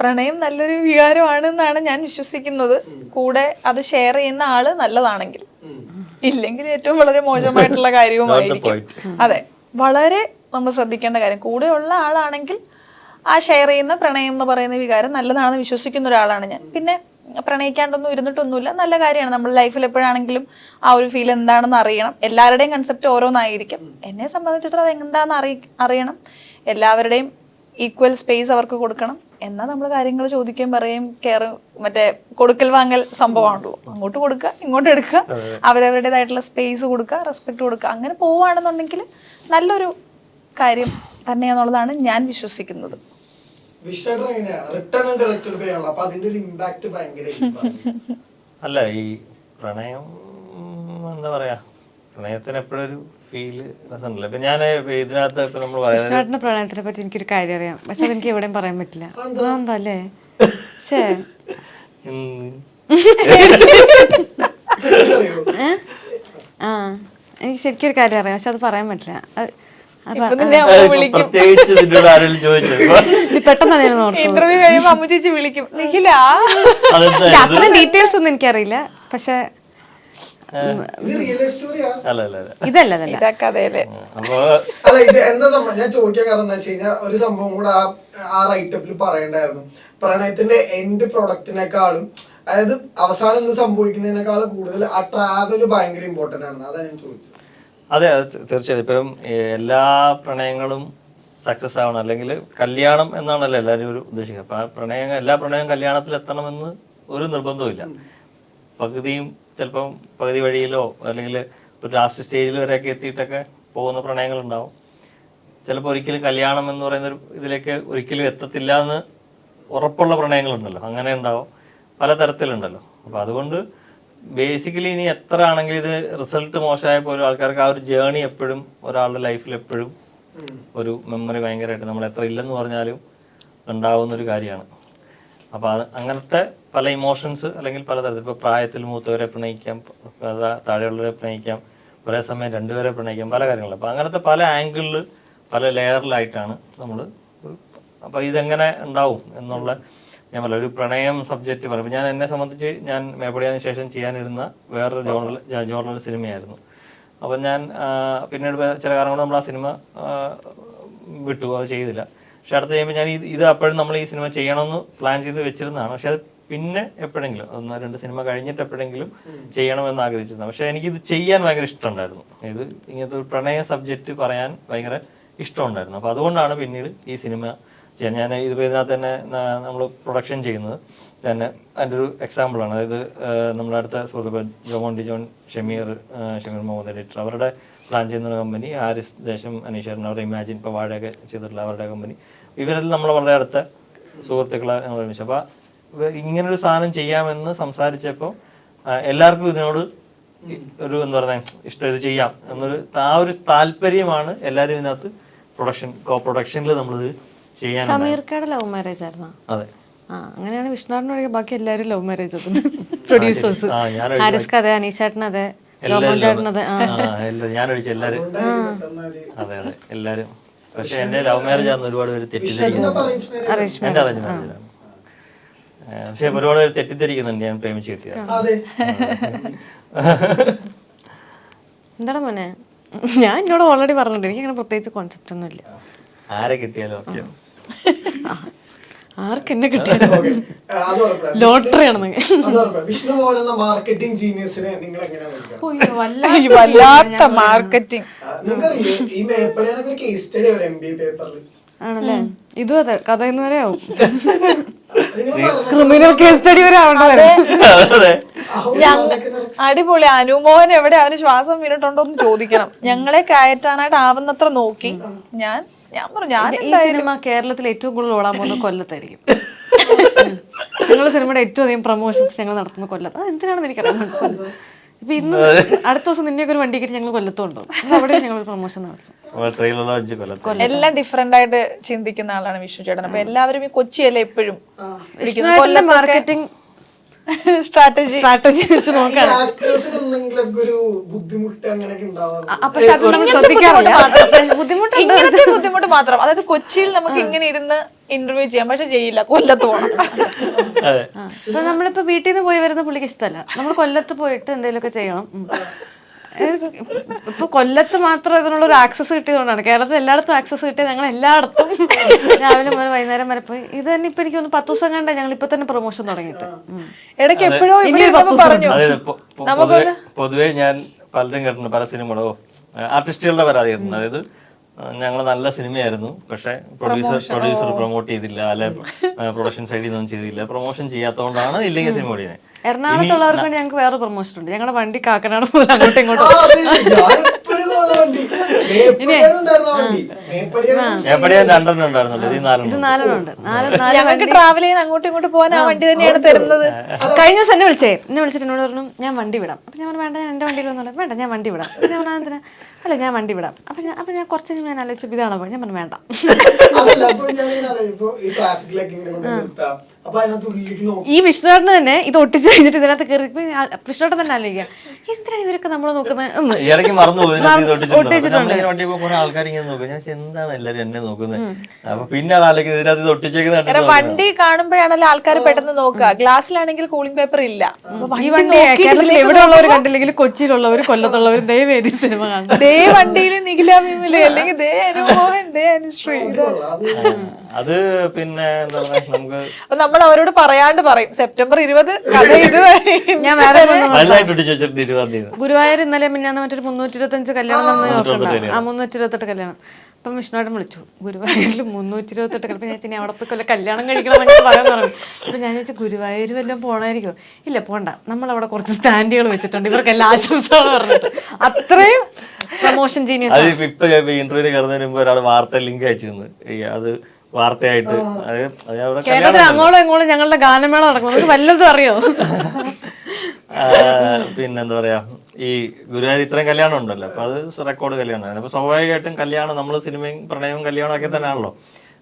പ്രണയം നല്ലൊരു വികാരമാണെന്നാണ് ഞാൻ വിശ്വസിക്കുന്നത്. കൂടെ അത് ഷെയർ ചെയ്യുന്ന ആള് നല്ലതാണെങ്കിൽ, ഇല്ലെങ്കിൽ ഏറ്റവും വളരെ മോശമായിട്ടുള്ള കാര്യവുമായിരിക്കും. അതെ, വളരെ നമ്മൾ ശ്രദ്ധിക്കേണ്ട കാര്യം. കൂടെയുള്ള ആളാണെങ്കിൽ ആ ഷെയർ ചെയ്യുന്ന പ്രണയം എന്ന് പറയുന്ന വികാരം നല്ലതാണെന്ന് വിശ്വസിക്കുന്ന ഒരാളാണ് ഞാൻ. പിന്നെ പ്രണയിക്കാണ്ടൊന്നും ഇരുന്നിട്ടൊന്നുമില്ല, നല്ല കാര്യമാണ്. നമ്മുടെ ലൈഫിൽ എപ്പോഴാണെങ്കിലും ആ ഒരു ഫീൽ എന്താണെന്ന് അറിയണം. എല്ലാവരുടെയും കൺസെപ്റ്റ് ഓരോന്നായിരിക്കും. എന്നെ സംബന്ധിച്ചിടത്തോളം അത് എന്താണെന്ന് അറിയണം. എല്ലാവരുടെയും ഈക്വൽ സ്പേസ് അവർക്ക് കൊടുക്കണം. എന്നാൽ നമ്മൾ കാര്യങ്ങൾ ചോദിക്കുകയും പറയുകയും മറ്റേ കൊടുക്കൽ വാങ്ങൽ സംഭവമാണല്ലോ. അങ്ങോട്ട് കൊടുക്കുക, ഇങ്ങോട്ട് എടുക്കുക, അവരവരുടേതായിട്ടുള്ള സ്പേസ് കൊടുക്കുക, റെസ്പെക്ട് കൊടുക്കുക. അങ്ങനെ പോവുകയാണെന്നുണ്ടെങ്കിൽ നല്ലൊരു കാര്യം തന്നെയാന്നുള്ളതാണ് ഞാൻ വിശ്വസിക്കുന്നത്. അല്ല, ഈ പ്രണയം എന്താ പറയാ, പ്രണയത്തിന് എപ്പോഴൊരു ഫീല് രസമുണ്ടല്ലോ. ഇപ്പൊ ഞാൻ ഇതിനകത്ത് ഇപ്പൊ നമ്മൾ കൃഷ്ണേട്ടന്റെ പ്രണയത്തിനെ പറ്റി എനിക്കൊരു കാര്യം അറിയാം, പക്ഷെ അതെനിക്ക് എവിടെയും പറയാൻ പറ്റില്ല. എന്താ അല്ലേ? എനിക്ക് ശരിക്കും ഒരു കാര്യം അറിയാം, പക്ഷെ അത് പറയാൻ പറ്റില്ല. പെട്ടെന്ന് ഇന്റർവ്യൂ കഴിയുമ്പോ അമ്മ ചേച്ചി വിളിക്കും, അത്രയും ഡീറ്റെയിൽസ് ഒന്നും എനിക്കറിയില്ല. പക്ഷെ ഇതല്ല അല്ല, ഇത് എന്താ സംഭവം ഞാൻ ചോദിക്കാൻ കാരണം എന്താ വെച്ച് കഴിഞ്ഞാൽ, ഒരു സംഭവം കൂടെ ആ റൈറ്റപ്പിൽ പറയണ്ടായിരുന്നു. പ്രണയത്തിന്റെ എൻഡ് പ്രൊഡക്റ്റിനേക്കാളും അതായത് അവസാനം എന്ത് സംഭവിക്കുന്നതിനേക്കാൾ കൂടുതൽ ആ ട്രാവൽ ഭയങ്കര ഇമ്പോർട്ടന്റ് ആണ്. അതാണ് ഞാൻ ചോദിച്ചത്. അതെ, തീർച്ചയായും. ഇപ്പം എല്ലാ പ്രണയങ്ങളും സക്സസ് ആവണം, അല്ലെങ്കിൽ കല്യാണം എന്നാണല്ലോ എല്ലാവരും ഒരു ഉദ്ദേശിക്കുക. അപ്പം എല്ലാ പ്രണയവും കല്യാണത്തിൽ എത്തണമെന്ന് ഒരു നിർബന്ധവുമില്ല. പകുതിയും ചിലപ്പം പകുതി വഴിയിലോ അല്ലെങ്കിൽ ഒരു ലാസ്റ്റ് സ്റ്റേജിൽ വരെയൊക്കെ എത്തിയിട്ടൊക്കെ പോകുന്ന പ്രണയങ്ങളുണ്ടാവും. ചിലപ്പോൾ ഒരിക്കലും കല്യാണം എന്ന് പറയുന്ന ഒരു ഇതിലേക്ക് ഒരിക്കലും എത്തത്തില്ല എന്ന് ഉറപ്പുള്ള പ്രണയങ്ങളുണ്ടല്ലോ, അങ്ങനെ ഉണ്ടാവും. പലതരത്തിലുണ്ടല്ലോ. അപ്പോൾ അതുകൊണ്ട് ബേസിക്കലി ഇനി എത്ര ആണെങ്കിലും ഇത് റിസൾട്ട് മോശമായ പോലും ആൾക്കാർക്ക് ആ ഒരു ജേണി എപ്പോഴും ഒരാളുടെ ലൈഫിൽ എപ്പോഴും ഒരു മെമ്മറി ഭയങ്കരമായിട്ട് നമ്മൾ എത്ര ഇല്ലെന്ന് പറഞ്ഞാലും ഉണ്ടാവുന്നൊരു കാര്യമാണ്. അപ്പോൾ അങ്ങനത്തെ പല ഇമോഷൻസ് അല്ലെങ്കിൽ പലതരത്തിൽ, ഇപ്പോൾ പ്രായത്തിൽ മൂത്തവരെ പ്രണയിക്കാം, താഴെയുള്ളവരെ പ്രണയിക്കാം, ഒരേ സമയം രണ്ടുപേരെ പ്രണയിക്കാം, പല കാര്യങ്ങളും. അപ്പോൾ അങ്ങനത്തെ പല ആംഗിളിൽ പല ലെയറിലായിട്ടാണ് നമ്മൾ. അപ്പോൾ ഇതെങ്ങനെ ഉണ്ടാവും എന്നുള്ള ഞാൻ പറയാം. ഒരു പ്രണയം സബ്ജക്റ്റ് പറയുമ്പോൾ ഞാൻ എന്നെ സംബന്ധിച്ച് ഞാൻ മേപ്പടിയാതിന് ശേഷം ചെയ്യാനിരുന്ന വേറൊരു ജോർണൽ സിനിമയായിരുന്നു. അപ്പം ഞാൻ പിന്നീട് ചില കാരണം കൊണ്ട് നമ്മൾ ആ സിനിമ വിട്ടു, അത് ചെയ്തില്ല. പക്ഷെ അടുത്ത് ചെയ്യുമ്പോൾ ഞാൻ ഇത് അപ്പോഴും നമ്മൾ ഈ സിനിമ ചെയ്യണമെന്ന് പ്ലാൻ ചെയ്ത് വെച്ചിരുന്നതാണ്. പക്ഷെ അത് പിന്നെ എപ്പോഴെങ്കിലും 1-2 സിനിമ കഴിഞ്ഞിട്ട് എപ്പോഴെങ്കിലും ചെയ്യണമെന്ന് ആഗ്രഹിച്ചിരുന്നു. പക്ഷെ എനിക്കിത് ചെയ്യാൻ ഭയങ്കര ഇഷ്ടമുണ്ടായിരുന്നു. ഇത് ഇങ്ങനത്തെ ഒരു പ്രണയ സബ്ജക്റ്റ് പറയാൻ ഭയങ്കര ഇഷ്ടമുണ്ടായിരുന്നു. അപ്പോൾ അതുകൊണ്ടാണ് പിന്നീട് ഈ സിനിമ ചെയ്യാൻ. ഞാൻ ഇതിനകത്ത് തന്നെ നമ്മൾ പ്രൊഡക്ഷൻ ചെയ്യുന്നത് തന്നെ അതിൻ്റെ ഒരു എക്സാമ്പിളാണ്. അതായത് നമ്മുടെ അടുത്ത സുഹൃത്ത് ജോമോൻ ഡിജോൺ, ഷമീർ മുഹമ്മദ് എഡിറ്റർ, അവരുടെ പ്ലാൻ ചെയ്യുന്ന കമ്പനി, ഹാരിസ് ദേശം, അനീഷേരൻ, അവരുടെ ഇമാജിൻ, ഇപ്പോൾ വാഴയൊക്കെ ചെയ്തിട്ടുള്ള അവരുടെ കമ്പനി, ഇവരെല്ലാം നമ്മൾ വളരെ അടുത്ത സുഹൃത്തുക്കളെ ഞങ്ങൾ ഒരുമിച്ച്. അപ്പോൾ ഇങ്ങനൊരു സാധനം ചെയ്യാമെന്ന് സംസാരിച്ചപ്പോൾ എല്ലാവർക്കും ഇതിനോട് ഒരു എന്താ പറയുക ഇഷ്ടം, ഇത് ചെയ്യാം എന്നൊരു ആ ഒരു താല്പര്യമാണ് എല്ലാവരും ഇതിനകത്ത് കോ പ്രൊഡക്ഷനിൽ നമ്മളിത് ചെയ്യാൻ. ഷമീർക്കയുടെ ലവ് മാരേജ് ആയിരുന്നോ? അതെ. അങ്ങനെയാണ് വിഷ്ണുവിനൊഴികെ ബാക്കി എല്ലാവരും ലവ് മാരേജ് പ്രൊഡ്യൂസേഴ്സ്. ഹാരിസ് അതെ, അനീഷേട്ടൻ അതെ, ജോമോൻ ചേട്ടൻ അതെ. ഞാൻ ഒഴിച്ചു എല്ലാരും. അതെ അതെ എല്ലാരും. പക്ഷെ എന്റെ ലവ് മാരേജ് ആണെന്ന് ഒരുപാട് പേര് തെറ്റിദ്ധരിക്കുന്നുണ്ട്. എന്റെ അറേഞ്ച് മാരേജാണ്. പക്ഷെ ഒരുപാട് പേര് തെറ്റിദ്ധരിക്കുന്നുണ്ട് ഞാൻ പ്രേമിച്ച് കിട്ടിയത്. എന്താണ് മോനെ, ഞാൻ എന്നോട് ഓൾറെഡി പറഞ്ഞിട്ടുണ്ട് എനിക്ക് അങ്ങനെ പ്രത്യേകിച്ച് കോൺസെപ്റ്റ് ഒന്നും ഇല്ല. ആരെ കിട്ടിയാലും ഓക്കെ, ആർക്ക് എന്നെ കിട്ടിയാലും ലോട്ടറി ആണെന്ന്. വിഷ്ണുമോൻ എന്ന മാർക്കറ്റിംഗ് ജീനിയസിനെ നിങ്ങൾ വല്ലാത്ത മാർക്കറ്റിംഗ് ഈ മേപ്പടിയാനൊക്കെ ഒരു കേസ് സ്റ്റഡി ഒരു MBA പേപ്പറിൽ ആണല്ലേ? ഇതും അതെ, കഥ എന്ന് വരെ ആവും, ക്രിമിനൽ കേസ് സ്റ്റഡി വരെ ആവണ്ടേ. അടിപൊളി. അനുമോഹൻ എവിടെ, അവന് ശ്വാസം വീണിട്ടുണ്ടോ എന്ന് ചോദിക്കണം. ഞങ്ങളെ കയറ്റാനായിട്ട് ആവുന്നത്ര നോക്കി. ഞാൻ പറഞ്ഞു ഈ സിനിമ കേരളത്തിൽ ഏറ്റവും കൂടുതൽ ഓടാൻ പോകുന്ന കൊല്ലത്തായിരിക്കും. ഞങ്ങളുടെ സിനിമയുടെ ഏറ്റവും അധികം പ്രൊമോഷൻസ് ഞങ്ങൾ നടത്തുന്ന കൊല്ലത്ത്. അത് എന്തിനാണെന്ന് എനിക്കറിയാം. ഇപ്പൊ ഇന്ന് അടുത്ത ദിവസം നിന്നെയൊക്കെ ഒരു വണ്ടി കയറ്റി ഞങ്ങൾ കൊല്ലത്തുണ്ടോ, അവിടെ ഞങ്ങൾ പ്രൊമോഷൻ നടത്തും. എല്ലാം ഡിഫറെന്റ് ആയിട്ട് ചിന്തിക്കുന്ന ആളാണ് വിഷ്ണു ചേട്ടൻ. അപ്പൊ എല്ലാവരും ഈ കൊച്ചിയല്ലേ എപ്പോഴും മാർക്കറ്റിംഗ് സ്ട്രാറ്റജി വെച്ച് നോക്കാം. ഇങ്ങനത്തെ ബുദ്ധിമുട്ട് മാത്രം. അതായത് കൊച്ചിയിൽ നമുക്ക് ഇങ്ങനെ ഇരുന്ന് ഇന്റർവ്യൂ ചെയ്യാം, പക്ഷെ ചെയ്യില്ല, കൊല്ലത്ത് പോകണം. ഇപ്പൊ നമ്മളിപ്പോ വീട്ടിൽ നിന്ന് പോയി വരുന്ന പുള്ളിക്ക് ഇഷ്ടമല്ല, നമ്മൾ കൊല്ലത്ത് പോയിട്ട് എന്തെങ്കിലുമൊക്കെ ചെയ്യണം. ഇപ്പൊ കൊല്ലത്ത് മാത്രം ഇതിനുള്ള ഒരു ആക്സസ് കിട്ടിയതുകൊണ്ടാണ്. കേരളത്തിൽ എല്ലായിടത്തും ആക്സസ് കിട്ടിയത് ഞങ്ങൾ എല്ലായിടത്തും രാവിലെ മുതൽ വൈകുന്നേരം വരെ പോയി. ഇത് തന്നെ ഇപ്പൊ എനിക്ക് 10 ദിവസം കണ്ട ഞങ്ങൾ ഇപ്പൊ തന്നെ പ്രൊമോഷൻ തുടങ്ങിയിട്ട്. ഇടയ്ക്ക് എപ്പോഴോ പറഞ്ഞു പൊതുവെ ഞാൻ പലരും കേട്ടിട്ടുണ്ട്, പല സിനിമകളോ ആർട്ടിസ്റ്റുകളുടെ പരാതി കേട്ടിട്ടുണ്ട്. അതായത് ഞങ്ങൾ നല്ല സിനിമയായിരുന്നു, പക്ഷെ പ്രൊഡ്യൂസർ പ്രൊമോട്ട് ചെയ്തില്ല, അല്ലെ പ്രൊഡക്ഷൻ സൈഡിൽ നിന്നും ചെയ്തില്ല, പ്രൊമോഷൻ ചെയ്യാത്തതുകൊണ്ടാണ് ഇല്ലെങ്കിൽ സിനിമ ഓടിയത്. എറണാകുളത്തുള്ളവർക്ക് വേണ്ടി ഞങ്ങൾക്ക് വേറെ പ്രൊമോഷൻ ഉണ്ട്. ഞങ്ങളുടെ വണ്ടി കാക്കനാട് മുതൽ അങ്ങോട്ടും ഇങ്ങോട്ടും. ഞങ്ങൾക്ക് ട്രാവൽ ചെയ്യാൻ അങ്ങോട്ടും ഇങ്ങോട്ടും പോകാൻ ആ വണ്ടി തന്നെയാണ് തരുന്നത്. കഴിഞ്ഞ ദിവസം എന്നെ വിളിച്ചിട്ട് എന്നോട് പറഞ്ഞു ഞാൻ വണ്ടി വിടാം. അപ്പൊ ഞാൻ വേണ്ട, ഞാൻ എന്റെ വണ്ടിയിൽ വന്നോളാം. വേണ്ട, ഞാൻ വണ്ടി വിടാം. ഞാൻ പറഞ്ഞാൽ അല്ല ഞാൻ വണ്ടി വിടാം. അപ്പൊ ഞാൻ കുറച്ച് ഞാൻ ആലോചിച്ചു ഇതാണോ പോയി. ഞാൻ പറഞ്ഞു വേണ്ട. ഈ വിഷ്ണുവേട്ടന് തന്നെ ഇത് ഒട്ടിച്ച് കഴിഞ്ഞിട്ട് ഇതിനകത്ത് കയറി വിഷ്ണുവേട്ടൻ തന്നെ ആലോചിക്കാം എന്തിനാണ് ഇവരൊക്കെ നമ്മളെ നോക്കുന്നത്. ഒട്ടിച്ചിട്ടുണ്ട്. എന്താണ് എല്ലാരും എന്നെ നോക്കുന്നത്. അപ്പൊ പിന്നെ വണ്ടി കാണുമ്പോഴാണല്ലോ ആൾക്കാർ പെട്ടെന്ന് നോക്കുക. ഗ്ലാസ്സിലാണെങ്കിൽ കൂളിംഗ് പേപ്പർ ഇല്ല. ഈ വണ്ടി കേരളത്തിൽ എവിടെയുള്ളവർ കണ്ടില്ലെങ്കിൽ കൊച്ചിയിലുള്ളവർ കൊല്ലത്തുള്ളവർ ദയവേദി സിനിമ കാണും. ദേ വണ്ടിയിൽ നിഖില മിമില് അല്ലെങ്കിൽ ദേ അനുമോഹൻ, ദേ അനുശ്രീ. അത് പിന്നെ എന്താ പറയാ നമുക്ക് അപ്പൊ നമ്മൾ അവരോട് പറയാണ്ട് പറയും സെപ്റ്റംബർ 20 കഥ ഇത് ഞാൻ വേറെ ഒന്നും വലുതായിട്ട് ഒട്ടിച്ച് വെച്ചിട്ട് 20-ാം തീയതി ഗുരുവായൂർ ഇന്നലെ മിന്നാന്ന് മറ്റൊരു 325 കല്യാണം നടന്നു ഓർക്കണ്ട. ആ 328 കല്യാണം. അപ്പം വിഷ്ണുവേട്ടൻ വിളിച്ചു ഗുരുവായൂരിൽ 328 അപ്പൊ ഞാൻ ഇനി അവിടെ പോയി കൊല്ലം കല്യാണം കഴിക്കണം എന്നൊക്കെ പറയാൻ പറഞ്ഞു. അപ്പൊ ഞാൻ ചോദിച്ചു ഗുരുവായൂർ വല്ലതും പോണായിരിക്കും. ഇല്ല പോണ്ട, നമ്മളവിടെ കുറച്ച് സ്റ്റാൻഡുകൾ വെച്ചിട്ടുണ്ട്, ഇവർക്കെല്ലാം ആശംസകൾ പറഞ്ഞിട്ട്. അത്രയും പ്രൊമോഷൻ ജീനിയസ്. അത് ഇപ്പൊ ഇന്റർവ്യൂവിന് കയറുന്നതിന് മുമ്പ് ഒരാൾ വാർത്ത ലിങ്ക് അയച്ചു തന്നു. അത് വാർത്തയായിട്ട് കേരളത്തിൽ അങ്ങോളം ഇങ്ങോളം ഞങ്ങളുടെ ഗാനമേള നടക്കും. നമുക്ക് വല്ലതും അറിയോ? പിന്നെന്താ പറയാ, ഈ ഗുരുവായൂർ ഇത്രയും കല്യാണം ഉണ്ടല്ലോ, അപ്പൊ അത് റെക്കോർഡ് കല്യാണമാണ്. അപ്പൊ സ്വാഭാവികമായിട്ടും കല്യാണം നമ്മള് സിനിമയും പ്രണയവും കല്യാണം ഒക്കെ തന്നെയാണല്ലോ.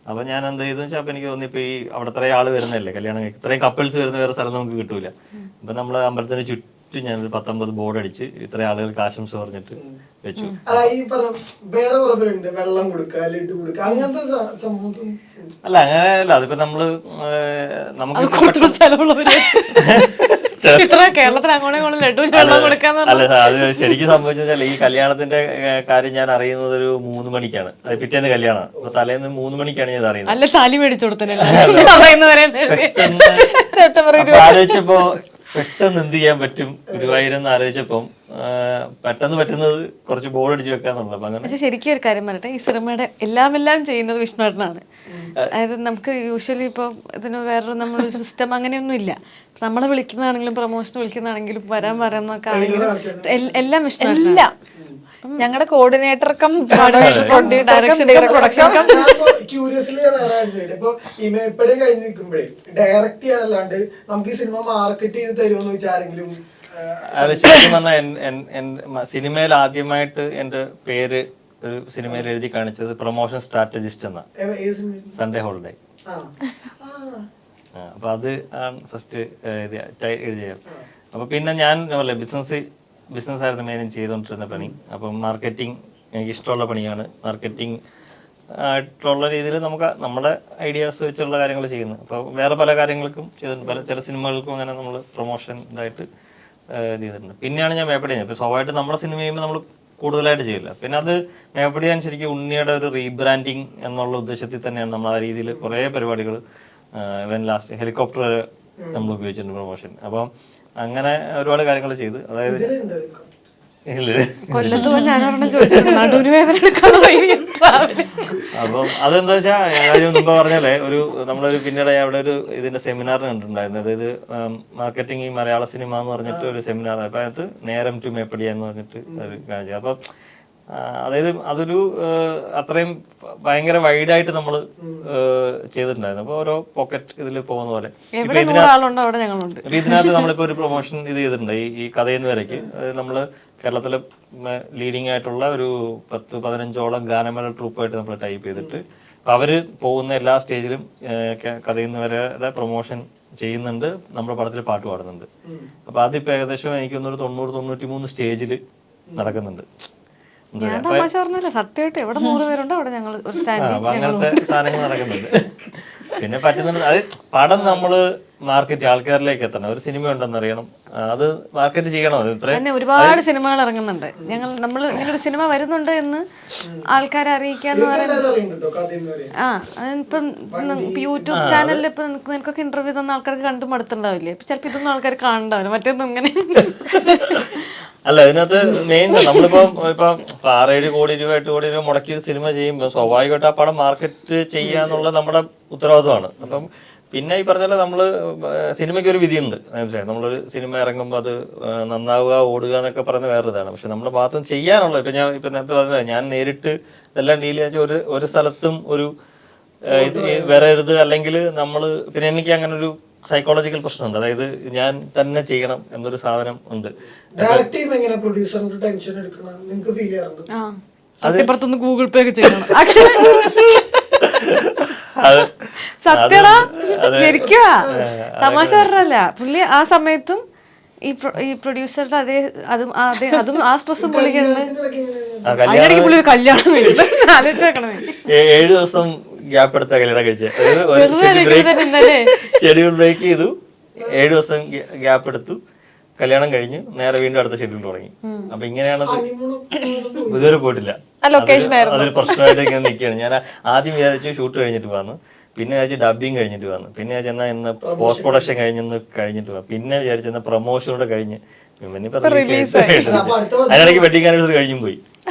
അപ്പൊ ഞാൻ എന്ത് ചെയ്തെന്ന് വെച്ചാൽ എനിക്ക് തോന്നി ഇപ്പൊ ഈ അവിടെ ഇത്രയും ആള് വരുന്നല്ലേ കല്യാണം, ഇത്രയും കപ്പിൾസ് വരുന്ന വേറെ സ്ഥലം നമുക്ക് കിട്ടൂല. അപ്പൊ നമ്മള് അമ്പലത്തിന് ചുറ്റും ഞാനൊരു 19 ബോർഡ് അടിച്ച് ഇത്രയും ആളുകൾക്ക് ആശംസ പറഞ്ഞിട്ട് വെച്ചു. വേറെ കുറവുണ്ട്, വെള്ളം കൊടുക്കുക, ലഡു കൊടുക്കുക, അങ്ങനത്തെ സംഭവം അല്ല അങ്ങനെയല്ല. അതിപ്പോ നമ്മള് നമുക്ക് കേരളത്തിൽ അങ്ങോട്ടും ഇങ്ങോട്ടും ലഡു വെള്ളം കൊടുക്കാന്ന്. അല്ല അത് ശരിക്കും സംഭവിച്ചാൽ ഈ കല്യാണത്തിന്റെ കാര്യം ഞാൻ അറിയുന്നത് ഒരു 3 മണിക്കാണ്. അത് പിറ്റേന്ന് കല്യാണം. അപ്പൊ തലേന്ന് 3 മണിക്കാണ് ഞാൻ അറിയുന്നത്. അല്ല താലി മേടിച്ചു കൊടുത്തേ. ആലോചിച്ചപ്പോ പെട്ടെന്ന് എന്ത് ചെയ്യാൻ പറ്റും ഗുരുവായൂരെന്ന് ആലോചിച്ചപ്പം പെട്ടെന്ന് പറ്റുന്നത് കുറച്ച് ബോർഡ് അടിച്ച് വെക്കാന്നുള്ളത്. അപ്പൊ അങ്ങനെ പക്ഷെ ശരിക്കും ഒരു കാര്യം പറയട്ടെ, ഈ സിനിമയുടെ എല്ലാം ചെയ്യുന്നത് വിഷ്ണുവേട്ടനാണ്. അതായത് നമുക്ക് യൂഷ്വലി ഇപ്പോൾ ഇതിന് വേറൊരു നമ്മളൊരു സിസ്റ്റം അങ്ങനെയൊന്നും ഇല്ല. നമ്മളെ വിളിക്കുന്നതാണെങ്കിലും പ്രൊമോഷൻ വിളിക്കുന്നതാണെങ്കിലും വരാന്നൊക്കെ ആണെങ്കിലും എല്ലാം വിഷ്ണുവേട്ടനല്ല. ഞങ്ങളുടെ കോർഡിനേറ്റർക്കും ക്യൂരിയസ്ലി വേറെ ഇപ്പൊ ഇമേപ്പടി കഴിഞ്ഞ് നിൽക്കുമ്പോഴേ ഡയറക്റ്റ് ചെയ്യാനല്ലാണ്ട് നമുക്ക് ഈ സിനിമ മാർക്കറ്റ് ചെയ്ത് തരുമെന്ന് വെച്ചാരെങ്കിലും? ശരിക്കും പറഞ്ഞാൽ സിനിമയിൽ ആദ്യമായിട്ട് എന്റെ പേര് ഒരു സിനിമയിൽ എഴുതി കാണിച്ചത് പ്രൊമോഷൻ സ്ട്രാറ്റജിസ്റ്റ് എന്ന സൺഡേ ഹോളിഡേ. അപ്പൊ അത് ആണ് ഫസ്റ്റ് എഴുതിയത്. അപ്പൊ പിന്നെ ഞാൻ ബിസിനസ് ആയിരുന്നു മെയിനും ചെയ്തുകൊണ്ടിരുന്ന പണി. അപ്പം മാർക്കറ്റിംഗ് എനിക്ക് ഇഷ്ടമുള്ള പണിയാണ്. മാർക്കറ്റിംഗ് ആയിട്ടുള്ള രീതിയിൽ നമുക്ക് നമ്മുടെ ഐഡിയാസ് വെച്ചുള്ള കാര്യങ്ങൾ ചെയ്യുന്നു. അപ്പോൾ വേറെ പല കാര്യങ്ങൾക്കും ചെയ്തിട്ടുണ്ട്. ചില സിനിമകൾക്കും അങ്ങനെ നമ്മൾ പ്രൊമോഷൻ ഇതായിട്ട് ചെയ്തിട്ടുണ്ട്. പിന്നെയാണ് ഞാൻ മേപ്പടി ചെയ്യുന്നത്. ഇപ്പോൾ സ്വാഭാവികമായിട്ട് നമ്മുടെ സിനിമ ചെയ്യുമ്പോൾ നമ്മൾ കൂടുതലായിട്ട് ചെയ്യില്ല. പിന്നെ അത് മേപ്പടി ഞാൻ ശരിക്കും ഉണ്ണിയുടെ ഒരു റീബ്രാൻഡിങ് എന്നുള്ള ഉദ്ദേശത്തിൽ തന്നെയാണ് നമ്മൾ ആ രീതിയിൽ കുറേ പരിപാടികൾ ഇവൻ ലാസ്റ്റ് ഹെലികോപ്റ്റർ വരെ നമ്മൾ ഉപയോഗിച്ചിട്ടുണ്ട് പ്രൊമോഷൻ. അപ്പം അങ്ങനെ ഒരുപാട് കാര്യങ്ങൾ ചെയ്ത്, അതായത് കൊല്ലത്ത് ഞാനൊരെണ്ണം ചോദിച്ചു നടുവിന് വേദന എടുക്കാതെ. അപ്പം അതെന്താ വെച്ചാൽ മുമ്പ് പറഞ്ഞാലേ നമ്മളൊരു പിന്നീട് അവിടെ ഒരു ഇതിന്റെ സെമിനാർ കണ്ടിട്ടുണ്ടായിരുന്നു. അതായത് മാർക്കറ്റിംഗ് ഈ മലയാള സിനിമ എന്ന് പറഞ്ഞിട്ട് ഒരു സെമിനാർ. അപ്പൊ അതിനകത്ത് നേരം ടു മേപ്പടി എന്ന് പറഞ്ഞിട്ട് ഒരു കാര്യം. അപ്പൊ അതായത് അതൊരു അത്രയും ഭയങ്കര വൈഡായിട്ട് നമ്മൾ ചെയ്തിട്ടുണ്ടായിരുന്നു. അപ്പൊ ഓരോ പോക്കറ്റ് ഇതിൽ പോകുന്ന പോലെ ഇതിനകത്ത് നമ്മളിപ്പോ ഒരു പ്രൊമോഷൻ ഇത് ചെയ്തിട്ടുണ്ട്. ഈ കഥയെന്ന് വരയ്ക്ക് നമ്മള് കേരളത്തിലെ ലീഡിങ് ആയിട്ടുള്ള ഒരു 10-15ഓളം ഗാനമേള ട്രൂപ്പായിട്ട് നമ്മൾ ടൈപ്പ് ചെയ്തിട്ട് അവര് പോകുന്ന എല്ലാ സ്റ്റേജിലും കഥയെന്ന് വരെ പ്രൊമോഷൻ ചെയ്യുന്നുണ്ട്. നമ്മുടെ പടത്തിൽ പാട്ട് പാടുന്നുണ്ട്. അപ്പൊ അതിപ്പോ ഏകദേശം എനിക്കൊന്നൊരു 90-93 സ്റ്റേജിൽ നടക്കുന്നുണ്ട്. ഞാൻ തമാശ പറഞ്ഞല്ലോ, സത്യമായിട്ട് എവിടെ 100 പേരുണ്ടോ അവിടെ ഞങ്ങൾ ഒരു സ്റ്റാൻഡിങ് അങ്ങനത്തെ സാധനങ്ങൾ നടക്കുന്നുണ്ട്. പിന്നെ പറ്റുന്നുണ്ട് അത് പടം നമ്മള് മാർക്കറ്റ് ആൾക്കാരിലേക്ക് എത്തണം. ഒരു സിനിമ ഉണ്ടെന്ന് അറിയണം, അത് മാർക്കറ്റ് ചെയ്യണം. തന്നെ ഒരുപാട് സിനിമകൾ ഇറങ്ങുന്നുണ്ട്. നമ്മൾ ഇങ്ങനെ ഒരു സിനിമ വരുന്നുണ്ട് എന്ന് ആൾക്കാരെ അറിയിക്കാന്ന് പറയുന്നത്. അതിപ്പം യൂട്യൂബ് ചാനലിൽ ഇപ്പൊ നിനക്കൊക്കെ ഇന്റർവ്യൂ തന്ന ആൾക്കാർക്ക് കണ്ടു മടുത്തുണ്ടാവില്ലേ? ചിലപ്പോ ഇതൊന്നും ആൾക്കാർ കാണണ്ടാവില്ല. മറ്റൊന്നും ഇങ്ങനെ അല്ല, ഇതിനകത്ത് മെയിൻ നമ്മളിപ്പോ 6-7 കോടി രൂപ 8 കോടി രൂപ മുടക്കി സിനിമ ചെയ്യുമ്പോൾ സ്വാഭാവികമായിട്ട് ആ പടം മാർക്കറ്റ് ചെയ്യാന്നുള്ളത് നമ്മുടെ ഉത്തരവാദിത്വമാണ്. അപ്പം പിന്നെ ഈ പറഞ്ഞ നമ്മള് സിനിമയ്ക്ക് ഒരു വിധിയുണ്ട്. നമ്മളൊരു സിനിമ ഇറങ്ങുമ്പോൾ അത് നന്നാവുക ഓടുക എന്നൊക്കെ പറഞ്ഞ വേറെ ഇതാണ്. പക്ഷെ നമ്മുടെ ഭാഗത്തും ചെയ്യാനുള്ളത് ഇപ്പൊ ഞാൻ നേരത്തെ പറഞ്ഞത് ഞാൻ നേരിട്ട് ഇതെല്ലാം ഡീൽ ചെയ്യാൻ ഒരു സ്ഥലത്തും ഒരു ഇത് വരരുത്. അല്ലെങ്കിൽ നമ്മള് പിന്നെ എനിക്ക് അങ്ങനെ ഒരു സൈക്കോളജിക്കൽ പ്രശ്നമുണ്ട്. അതായത് ഞാൻ തന്നെ ചെയ്യണം എന്നൊരു സാധനം ഉണ്ട്. സത്യപ്പുറത്തൊന്ന് ഗൂഗിൾ പേ ഒക്കെ ചെയ്യണം. സത്യടാ, ശരിക്കും തമാശ പറഞ്ഞല്ല. പുള്ളി ആ സമയത്തും ഈ പ്രൊഡ്യൂസറുടെ അതും ആ സ്ട്രെസ്സും പുള്ളിക്കുണ്ട്. അതിനിടയ്ക്ക് പുള്ളി ഒരു കല്യാണം ആലോചിച്ച് വെക്കണേ. 7 ദിവസം ഗ്യാപ്പ് എടുത്ത കല്യാണം കഴിച്ചത്. ഷെഡ്യൂൾ ബ്രേക്ക് ചെയ്തു, 7 ദിവസം ഗ്യാപ്പ് എടുത്തു, കല്യാണം കഴിഞ്ഞ് നേരെ വീണ്ടും അടുത്ത ഷെഡ്യൂൾ തുടങ്ങി. അപ്പൊ ഇങ്ങനെയാണത്. ഇതുവരെ പോയിട്ടില്ല. അതൊരു പ്രശ്നമായിട്ട് ഇങ്ങനെ നിൽക്കുകയാണ്. ഞാൻ ആദ്യം വിചാരിച്ചു ഷൂട്ട് കഴിഞ്ഞിട്ട് പോകാന്ന്. പിന്നെ വിചാരിച്ച് ഡബിങ് കഴിഞ്ഞിട്ട് വന്നു. പിന്നെ വിചാരിച്ചാൽ ഇന്ന് പോസ്റ്റ് പ്രൊഡക്ഷൻ കഴിഞ്ഞിട്ട് പോവാം. പിന്നെ വിചാരിച്ച പ്രൊമോഷനോടെ കഴിഞ്ഞ് അതിനിടയ്ക്ക് വെഡിങ് ആനിവേഴ്സറി കഴിഞ്ഞും പോയി.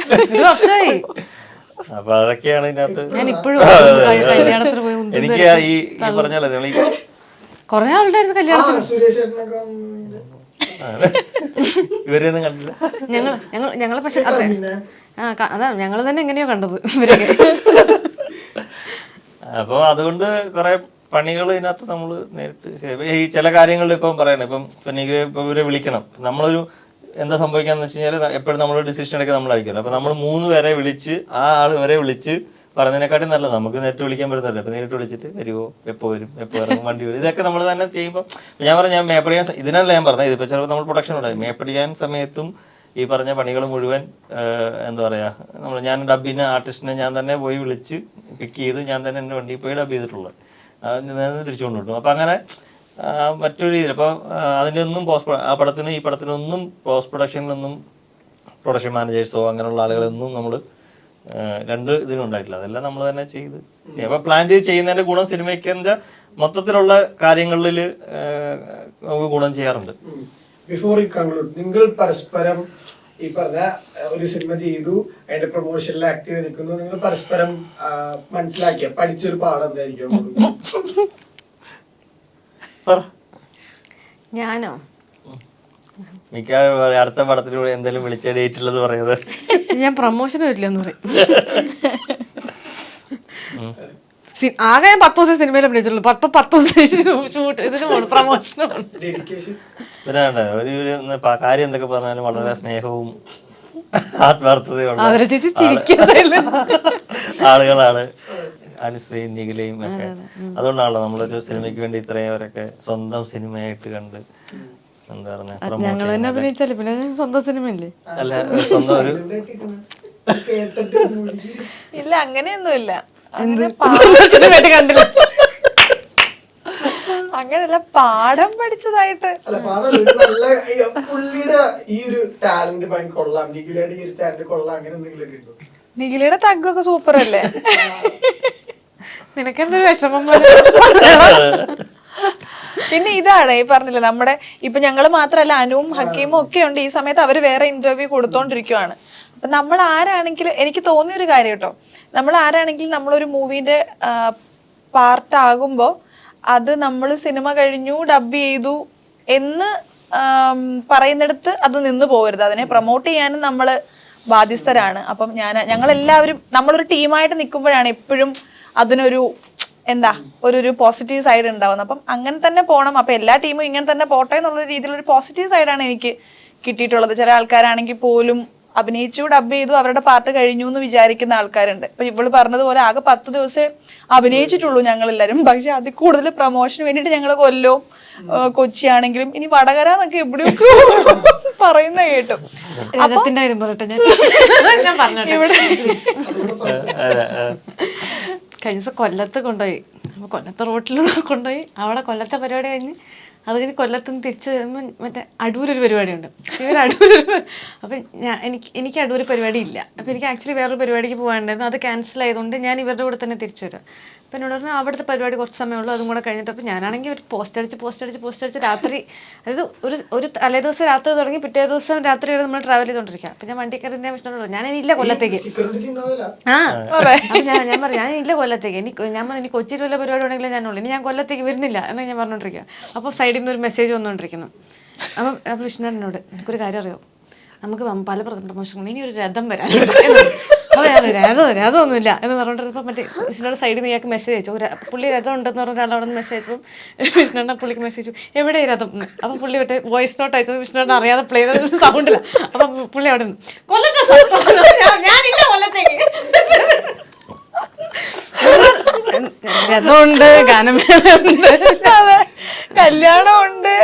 ഒരു വർഷമായി. അപ്പൊ അതൊക്കെയാണ് ഇതിനകത്ത്. ഞാൻ ഇപ്പോഴും കല്യാണത്തിന് പോയി എനിക്ക് ഈ പറഞ്ഞല്ലോ നമ്മൾ ഈ കൊറേ ആളുടെ ആയിരുന്നു കല്യാണത്തിന്. സുരേഷ് ചേട്ടനൊക്കെ ഇവരെയൊന്നും കണ്ടില്ല. ഞങ്ങള് പക്ഷെ അതെ അതാ ഞങ്ങള് തന്നെ എങ്ങനെയോ കണ്ടത് ഇവരൊക്കെ. അപ്പൊ അതുകൊണ്ട് കുറെ പണികൾ ഇതിനകത്ത് നമ്മള് നേരിട്ട് ഈ ചില കാര്യങ്ങളിൽ ഇപ്പം പറയണം. ഇപ്പം എനിക്ക് ഇപ്പൊ ഇവരെ വിളിക്കണം, നമ്മളൊരു എന്താ സംഭവിക്കാന്ന് വെച്ച് കഴിഞ്ഞാൽ എപ്പോഴും നമ്മൾ ഡിസിഷൻ എടുക്കുക നമ്മളായിരിക്കുമല്ലോ. അപ്പൊ നമ്മൾ 3 പേരെ വിളിച്ച് ആ ആള് വരെ വിളിച്ച് പറഞ്ഞതിനെക്കാട്ടും നല്ലത് നമുക്ക് നേരിട്ട് വിളിക്കാൻ പറ്റുന്നില്ല. അപ്പൊ നേരിട്ട് വിളിച്ചിട്ട് വരുമോ, എപ്പോ വരും, എപ്പോ ഇറങ്ങും, വണ്ടി വരും, ഇതൊക്കെ നമ്മൾ തന്നെ ചെയ്യുമ്പോൾ ഞാൻ പറഞ്ഞു ഞാൻ മേപ്പടിയാൻ ഇതിനല്ല ഞാൻ പറഞ്ഞത്. ഇതിപ്പോ ചിലപ്പോൾ നമ്മൾ പ്രൊഡക്ഷൻ ഉണ്ടായി മേപ്പടിയാൻ സമയത്തും ഈ പറഞ്ഞ പണികൾ മുഴുവൻ എന്താ പറയാ ഞാൻ ഡബിന് ആർട്ടിസ്റ്റിനെ ഞാൻ തന്നെ പോയി വിളിച്ച് പിക്ക് ചെയ്ത് ഞാൻ തന്നെ എൻ്റെ വണ്ടിയിൽ പോയി ഡബ് ചെയ്തിട്ടുള്ളത്. തിരിച്ചു കൊണ്ടുവിട്ടു. അപ്പൊ അങ്ങനെ മറ്റൊരു രീതിയിൽ അപ്പൊ അതിൻ്റെ ഒന്നും ആ പടത്തിന് ഈ പടത്തിനൊന്നും പോസ്റ്റ് പ്രൊഡക്ഷനിലൊന്നും പ്രൊഡക്ഷൻ മാനേജേഴ്സോ അങ്ങനെയുള്ള ആളുകളൊന്നും നമ്മൾ 2 ഇതിനും ഉണ്ടായിട്ടില്ല. അതെല്ലാം നമ്മൾ തന്നെ ചെയ്ത് അപ്പൊ പ്ലാൻ ചെയ്ത് ചെയ്യുന്നതിന്റെ ഗുണം സിനിമയ്ക്ക് എന്താ മൊത്തത്തിലുള്ള കാര്യങ്ങളിൽ നമുക്ക് ഗുണം ചെയ്യാറുണ്ട്. ബിഫോർ ഈ കൺക്ലൂഡ്, നിങ്ങൾ പരസ്പരം ഈ പറഞ്ഞ ഒരു സിനിമ ചെയ്തു അതിന്റെ പ്രൊമോഷനിൽ ആക്റ്റീവ് നിൽക്കുന്നു, നിങ്ങൾ പരസ്പരം മനസ്സിലാക്കിയ പഠിച്ചൊരു പാഠം എന്തായിരിക്കും? ഞാനോ മിക്കവാറും അടുത്ത പടത്തിലൂടെ എന്തെങ്കിലും വിളിച്ച ഡേറ്റ് ഉള്ളത് പറയുന്നത് ഞാൻ പ്രൊമോഷന് വരില്ലെന്ന് പറയും. ആകെ ഞാൻ 10 ദിവസം സിനിമയിൽ അഭിനയിച്ചുള്ളൂ. 10 ദിവസം ഷൂട്ട് ഇതിന് പോകണം, പ്രൊമോഷന് പോകണം. ഒരു കാര്യം എന്തൊക്കെ പറഞ്ഞാലും വളരെ സ്നേഹവും ആത്മാർത്ഥതയുള്ള ആളുകളാണ് അനുശ്രീയും നിഖിലയും ഒക്കെ. അതുകൊണ്ടാണല്ലോ നമ്മളൊരു സിനിമയ്ക്ക് വേണ്ടി ഇത്രയും അവരൊക്കെ സ്വന്തം സിനിമയായിട്ട് കണ്ട് എന്താ പറഞ്ഞ ഞങ്ങൾ തന്നെ അഭിനയിച്ചാലേ പിന്നെ സ്വന്തം സിനിമയല്ലേ. അല്ല സ്വന്തം ഒരു ഇല്ല അങ്ങനെയൊന്നുമില്ല. കണ്ടില്ല. അങ്ങനെയല്ല, പാഠം പഠിച്ചതായിട്ട്. അല്ല പാഠം നല്ല പുള്ളിയുടെ ഈ ഒരു ടാലന്റ് ഭയങ്കര കൊള്ളാം, നിഖിലയുടെ ഈ ഒരു ടാലന്റ് കൊള്ളാം, അങ്ങനെ എന്തെങ്കിലും കിട്ടും? നിഖിലയുടെ തഗ്ഗൊക്കെ സൂപ്പർ അല്ലേ? നിനക്കെന്തൊരു വിഷമം. പിന്നെ ഇതാണ് ഈ പറഞ്ഞില്ലേ, നമ്മുടെ ഇപ്പൊ ഞങ്ങള് മാത്രല്ല അനുവും ഹക്കീമും ഒക്കെ ഉണ്ട്. ഈ സമയത്ത് അവര് വേറെ ഇന്റർവ്യൂ കൊടുത്തോണ്ടിരിക്കുവാണ്. അപ്പൊ നമ്മൾ ആരാണെങ്കിലും എനിക്ക് തോന്നിയൊരു കാര്യം കേട്ടോ, നമ്മൾ ആരാണെങ്കിലും നമ്മളൊരു മൂവിന്റെ പാർട്ടാകുമ്പോ അത് നമ്മൾ സിനിമ കഴിഞ്ഞു ഡബ് ചെയ്തു എന്ന് പറയുന്നിടത്ത് അത് നിന്ന് പോകരുത്. അതിനെ പ്രൊമോട്ട് ചെയ്യാനും നമ്മള് ബാധ്യസ്ഥരാണ്. അപ്പം ഞങ്ങളെല്ലാവരും നമ്മളൊരു ടീമായിട്ട് നിൽക്കുമ്പോഴാണ് എപ്പോഴും അതിനൊരു എന്താ ഒരു പോസിറ്റീവ് സൈഡ് ഉണ്ടാവുന്നത്. അപ്പം അങ്ങനെ തന്നെ പോകണം. അപ്പൊ എല്ലാ ടീമും ഇങ്ങനെ തന്നെ പോട്ടെ എന്നുള്ള രീതിയിലൊരു പോസിറ്റീവ് സൈഡാണ് എനിക്ക് കിട്ടിയിട്ടുള്ളത്. ചില ആൾക്കാരാണെങ്കിൽ പോലും അഭിനയിച്ചു ഡബ് ചെയ്തു അവരുടെ പാർട്ട് കഴിഞ്ഞു എന്ന് വിചാരിക്കുന്ന ആൾക്കാരുണ്ട്. ഇപ്പൊ ഇവള് പറഞ്ഞതുപോലെ ആകെ 10 ദിവസമേ അഭിനയിച്ചിട്ടുള്ളൂ ഞങ്ങളെല്ലാരും. പക്ഷെ അതിൽ കൂടുതൽ പ്രൊമോഷന് വേണ്ടിയിട്ട് ഞങ്ങൾ കൊല്ലവും കൊച്ചി ആണെങ്കിലും ഇനി വടകര എന്നൊക്കെ എവിടെയൊക്കെ പറയുന്ന കേട്ടു. രഥത്തിന്റെ കാര്യം പറയട്ടെ ഞാൻ പറഞ്ഞോട്ടെ. കഴിഞ്ഞ ദിവസം കൊല്ലത്ത് കൊണ്ടുപോയി. അപ്പോൾ കൊല്ലത്തെ റോട്ടിലൂടെ കൊണ്ടുപോയി അവിടെ കൊല്ലത്തെ പരിപാടി കഴിഞ്ഞ് അത് കഴിഞ്ഞ് കൊല്ലത്തുനിന്ന് തിരിച്ചു വരുമ്പോൾ മറ്റേ അടൂരൊരു പരിപാടിയുണ്ട്. അടൂരൊരു അപ്പം എനിക്ക് അടൂർ പരിപാടി ഇല്ല. അപ്പോൾ എനിക്ക് ആക്ച്വലി വേറൊരു പരിപാടിക്ക് പോകാനുണ്ടായിരുന്നു. അത് ക്യാൻസൽ ആയതുകൊണ്ട് ഞാൻ ഇവരുടെ കൂടെ തന്നെ തിരിച്ചു വരും. അപ്പം എന്നോട് പറഞ്ഞാൽ അവിടുത്തെ പരിപാടി കുറച്ച് സമയമുള്ളൂ, അതും കൂടെ കഴിഞ്ഞിട്ട്. അപ്പോൾ ഞാനാണെങ്കിൽ ഒരു പോസ്റ്റ് അടിച്ച് രാത്രി, അതായത് ഒരു തലേ ദിവസം രാത്രി തുടങ്ങി പിറ്റേ ദിവസം രാത്രി വരെ നമ്മൾ ട്രാവൽ ചെയ്തുകൊണ്ടിരിക്കുക. അപ്പം ഞാൻ വണ്ടി കയറി വിഷ്ണു ഞാൻ ഇല്ല കൊല്ലത്തേക്ക്. അപ്പം ഞാൻ പറഞ്ഞു ഞാൻ ഇല്ല കൊല്ലത്തേക്ക്. ഞാൻ പറഞ്ഞു ഇനി കൊച്ചിയിൽ വല്ല പരിപാടി ഉണ്ടെങ്കിൽ ഞാനുള്ളൂ, ഇനി ഞാൻ കൊല്ലത്തേക്ക് വരുന്നില്ല എന്ന് ഞാൻ പറഞ്ഞുകൊണ്ടിരിക്കുക. അപ്പോൾ സൈഡിൽ നിന്ന് ഒരു മെസ്സേജ് വന്നുകൊണ്ടിരിക്കുന്നു. അപ്പോൾ വിഷ്ണുവിനോട് എനിക്കൊരു കാര്യം അറിയാം, നമുക്ക് പല പ്രമോഷനും ഇനി ഒരു രഥം വരാനുണ്ട്. അപ്പോൾ ഞാൻ രഥമൊന്നുമില്ല എന്ന് പറഞ്ഞിട്ട് മറ്റേ വിഷ്ണുയുടെ സൈഡിൽ നിന്ന് ഇയാൾക്ക് മെസ്സേജ് അയച്ചു. പുള്ളി രഥം ഉണ്ടെന്ന് പറഞ്ഞ ഒരാളവിടെ നിന്ന് മെസ്സേജ് അയച്ചപ്പോൾ വിഷ്ണുവിനെ പുള്ളിക്ക് മെസ്സേജ് എവിടെ രഥം. അപ്പം പുള്ളി മറ്റേ വോയിസ് നോട്ട് അയച്ചത് വിഷ്ണുവിനെ അറിയാതെ പ്ലേ ചെയ്ത സൗണ്ടില്ല. അപ്പം പുള്ളി അവിടെ നിന്ന് രഥമുണ്ട്, ഗാനമേളയുണ്ട്, കല്യാണമുണ്ട്,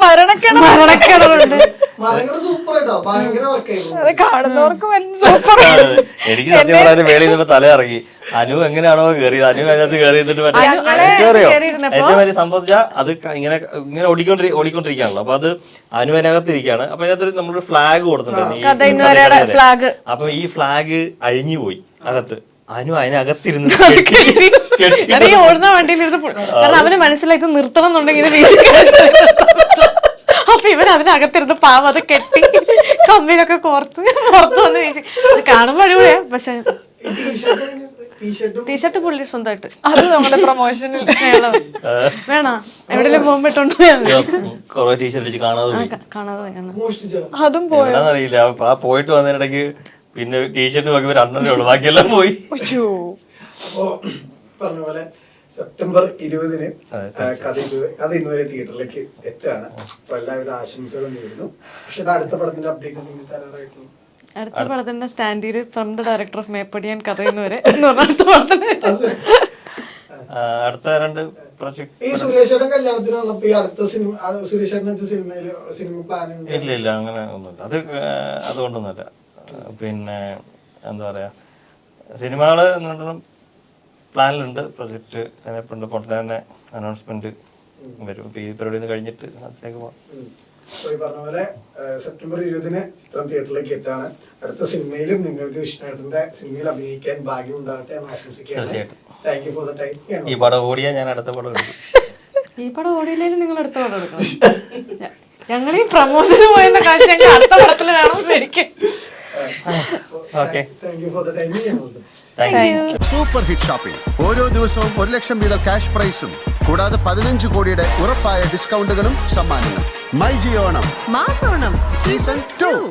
മരണക്കിണറുണ്ട്. അത് കാണുന്നവർക്ക് സൂപ്പർ. എനിക്ക് സത്യം പറയാൻ വേളി നിന്നപ്പോ തല ഇറങ്ങി. അനു എങ്ങനെയാണോ കയറിയത്, അനു അതിനകത്ത് കയറി നിന്നിട്ട് ഏറ്റവും വലിയ സംഭവിച്ചാ അത് ഇങ്ങനെ ഓടിക്കൊണ്ടിരിക്കുകയാണല്ലോ. അപ്പൊ അത് അനു അതിനകത്ത് ഇരിക്കുകയാണ്. അപ്പൊ അതിനകത്ത് നമ്മളൊരു ഫ്ലാഗ് കൊടുത്തിട്ടുണ്ട്. അപ്പൊ ഈ ഫ്ലാഗ് അഴിഞ്ഞു പോയി അകത്ത്. അനു അതിനകത്തിരുന്ന് എടാ, ഈ ഓടുന്ന വണ്ടിയിലിരുന്ന് കാരണം അവന് മനസ്സിലായി ഇത് നിർത്തണം എന്നുണ്ടെങ്കിൽ ഇത് വീശി കാണിച്ചാലേ നിർത്താൻ പറ്റൂ. അപ്പൊ ഇവൻ അതിനകത്തിരുന്ന് പാവം അത് കെട്ടി കമ്പിയിലൊക്കെ കോർത്ത് പുറത്ത് വന്ന് വീശി. അത് കാണുമ്പോ അടിപൊളിയാ. പക്ഷെ ടീഷർട്ട് പുള്ളി സ്വന്തമായിട്ട് അത് നമ്മുടെ പ്രൊമോഷനിൽ വേണോ എവിടെയെങ്കിലും പോകുമ്പോ ഇട്ടോണ്ട് പോയാ മതി. കൊറേ ടീഷർട്ട് അടിച്ച് കാണാതെ പോയി. കാണാതെ വേണം. മോഷ്ടിച്ചോ? അതും പോയോ? എവിടാന്നറിയില്ല. ആ പോയിട്ട് വന്നതിനിടയ്ക്ക് പിന്നെ ടീഷർട്ട് നോക്കിയപ്പോ 2 ഉള്ളു, ബാക്കിയെല്ലാം പോയി. അയ്യോ. അപ്പോ പറഞ്ഞ പോലെ സെപ്റ്റംബർ 20 കഥ ഇന്നുവരെ തിയേറ്ററിലേക്ക് എത്തുകയാണ്. അപ്പൊ എല്ലാവിധ ആശംസകളും നേരുന്നു. പക്ഷെ അടുത്ത പടത്തിന്റെ അപ്ഡേറ്റ് എന്തെങ്കിലും തരാറായിരുന്നു? അടുത്ത പടത്തിന്റെ സ്റ്റാൻഡിൽ from the director of Meppadiyan കഥയെന്ന് വരെ എന്ന് പറഞ്ഞ അടുത്ത പടത്തിന് അടുത്ത 2 പ്രൊജക്ട് ഈ സുരേഷയുടെ കല്യാണത്തിന് വന്നപ്പോ ഈ അടുത്ത സിനിമ സുരേഷേട്ടൻ സിനിമ പ്ലാൻ ഇല്ല അങ്ങനെ ഒന്നുമില്ല. അതുകൊണ്ടൊന്നുമില്ല. പിന്നെ എന്താ പറയാ, സിനിമകള് പ്ലാനിലുണ്ട്. പ്രൊജക്ട് അതിനെപ്പണ്ട് പൊട്ടനെ തന്നെ അനൗൺസ്മെന്റ് വരും. ഈ പരിപാടി കഴിഞ്ഞിട്ട് അതിലേക്ക് പോകാം. ഈ പറഞ്ഞ പോലെ സെപ്റ്റംബർ 20 ചിത്രം തിയേറ്ററിലേക്ക് എത്താണ്. അടുത്ത സിനിമയിലും നിങ്ങൾക്ക് വിഷ്ണുവേട്ടന്റെ സിനിമയിൽ അഭിനയിക്കാൻ ഭാഗ്യം ഉണ്ടാകട്ടെ എന്ന് ആശംസിക്കുകയാണ്. തീർച്ചയായിട്ടും. Thank you for the time. ഈ പടം ഓടിയാൽ ഞാൻ അടുത്ത പടം എടുക്കും. ഈ പടം ഓടിയില്ലേലും നിങ്ങൾ അടുത്ത പടം എടുക്കണം. ഞങ്ങൾ ഈ പ്രമോഷന് പോയെന്ന കാഴ്ച ഞങ്ങൾ അടുത്ത പടത്തിൽ വേണം മേടിക്കാൻ. Thank you for the time. Super hit shopping. ഓരോ ദിവസവും 1 ലക്ഷം വീതം ക്യാഷ് പ്രൈസും കൂടാതെ 15 കോടിയുടെ ഉറപ്പായ ഡിസ്കൗണ്ടുകളും സമ്മാനങ്ങളും. മൈ ജിയോ ഓണം മാസോണം സീസൺ 2.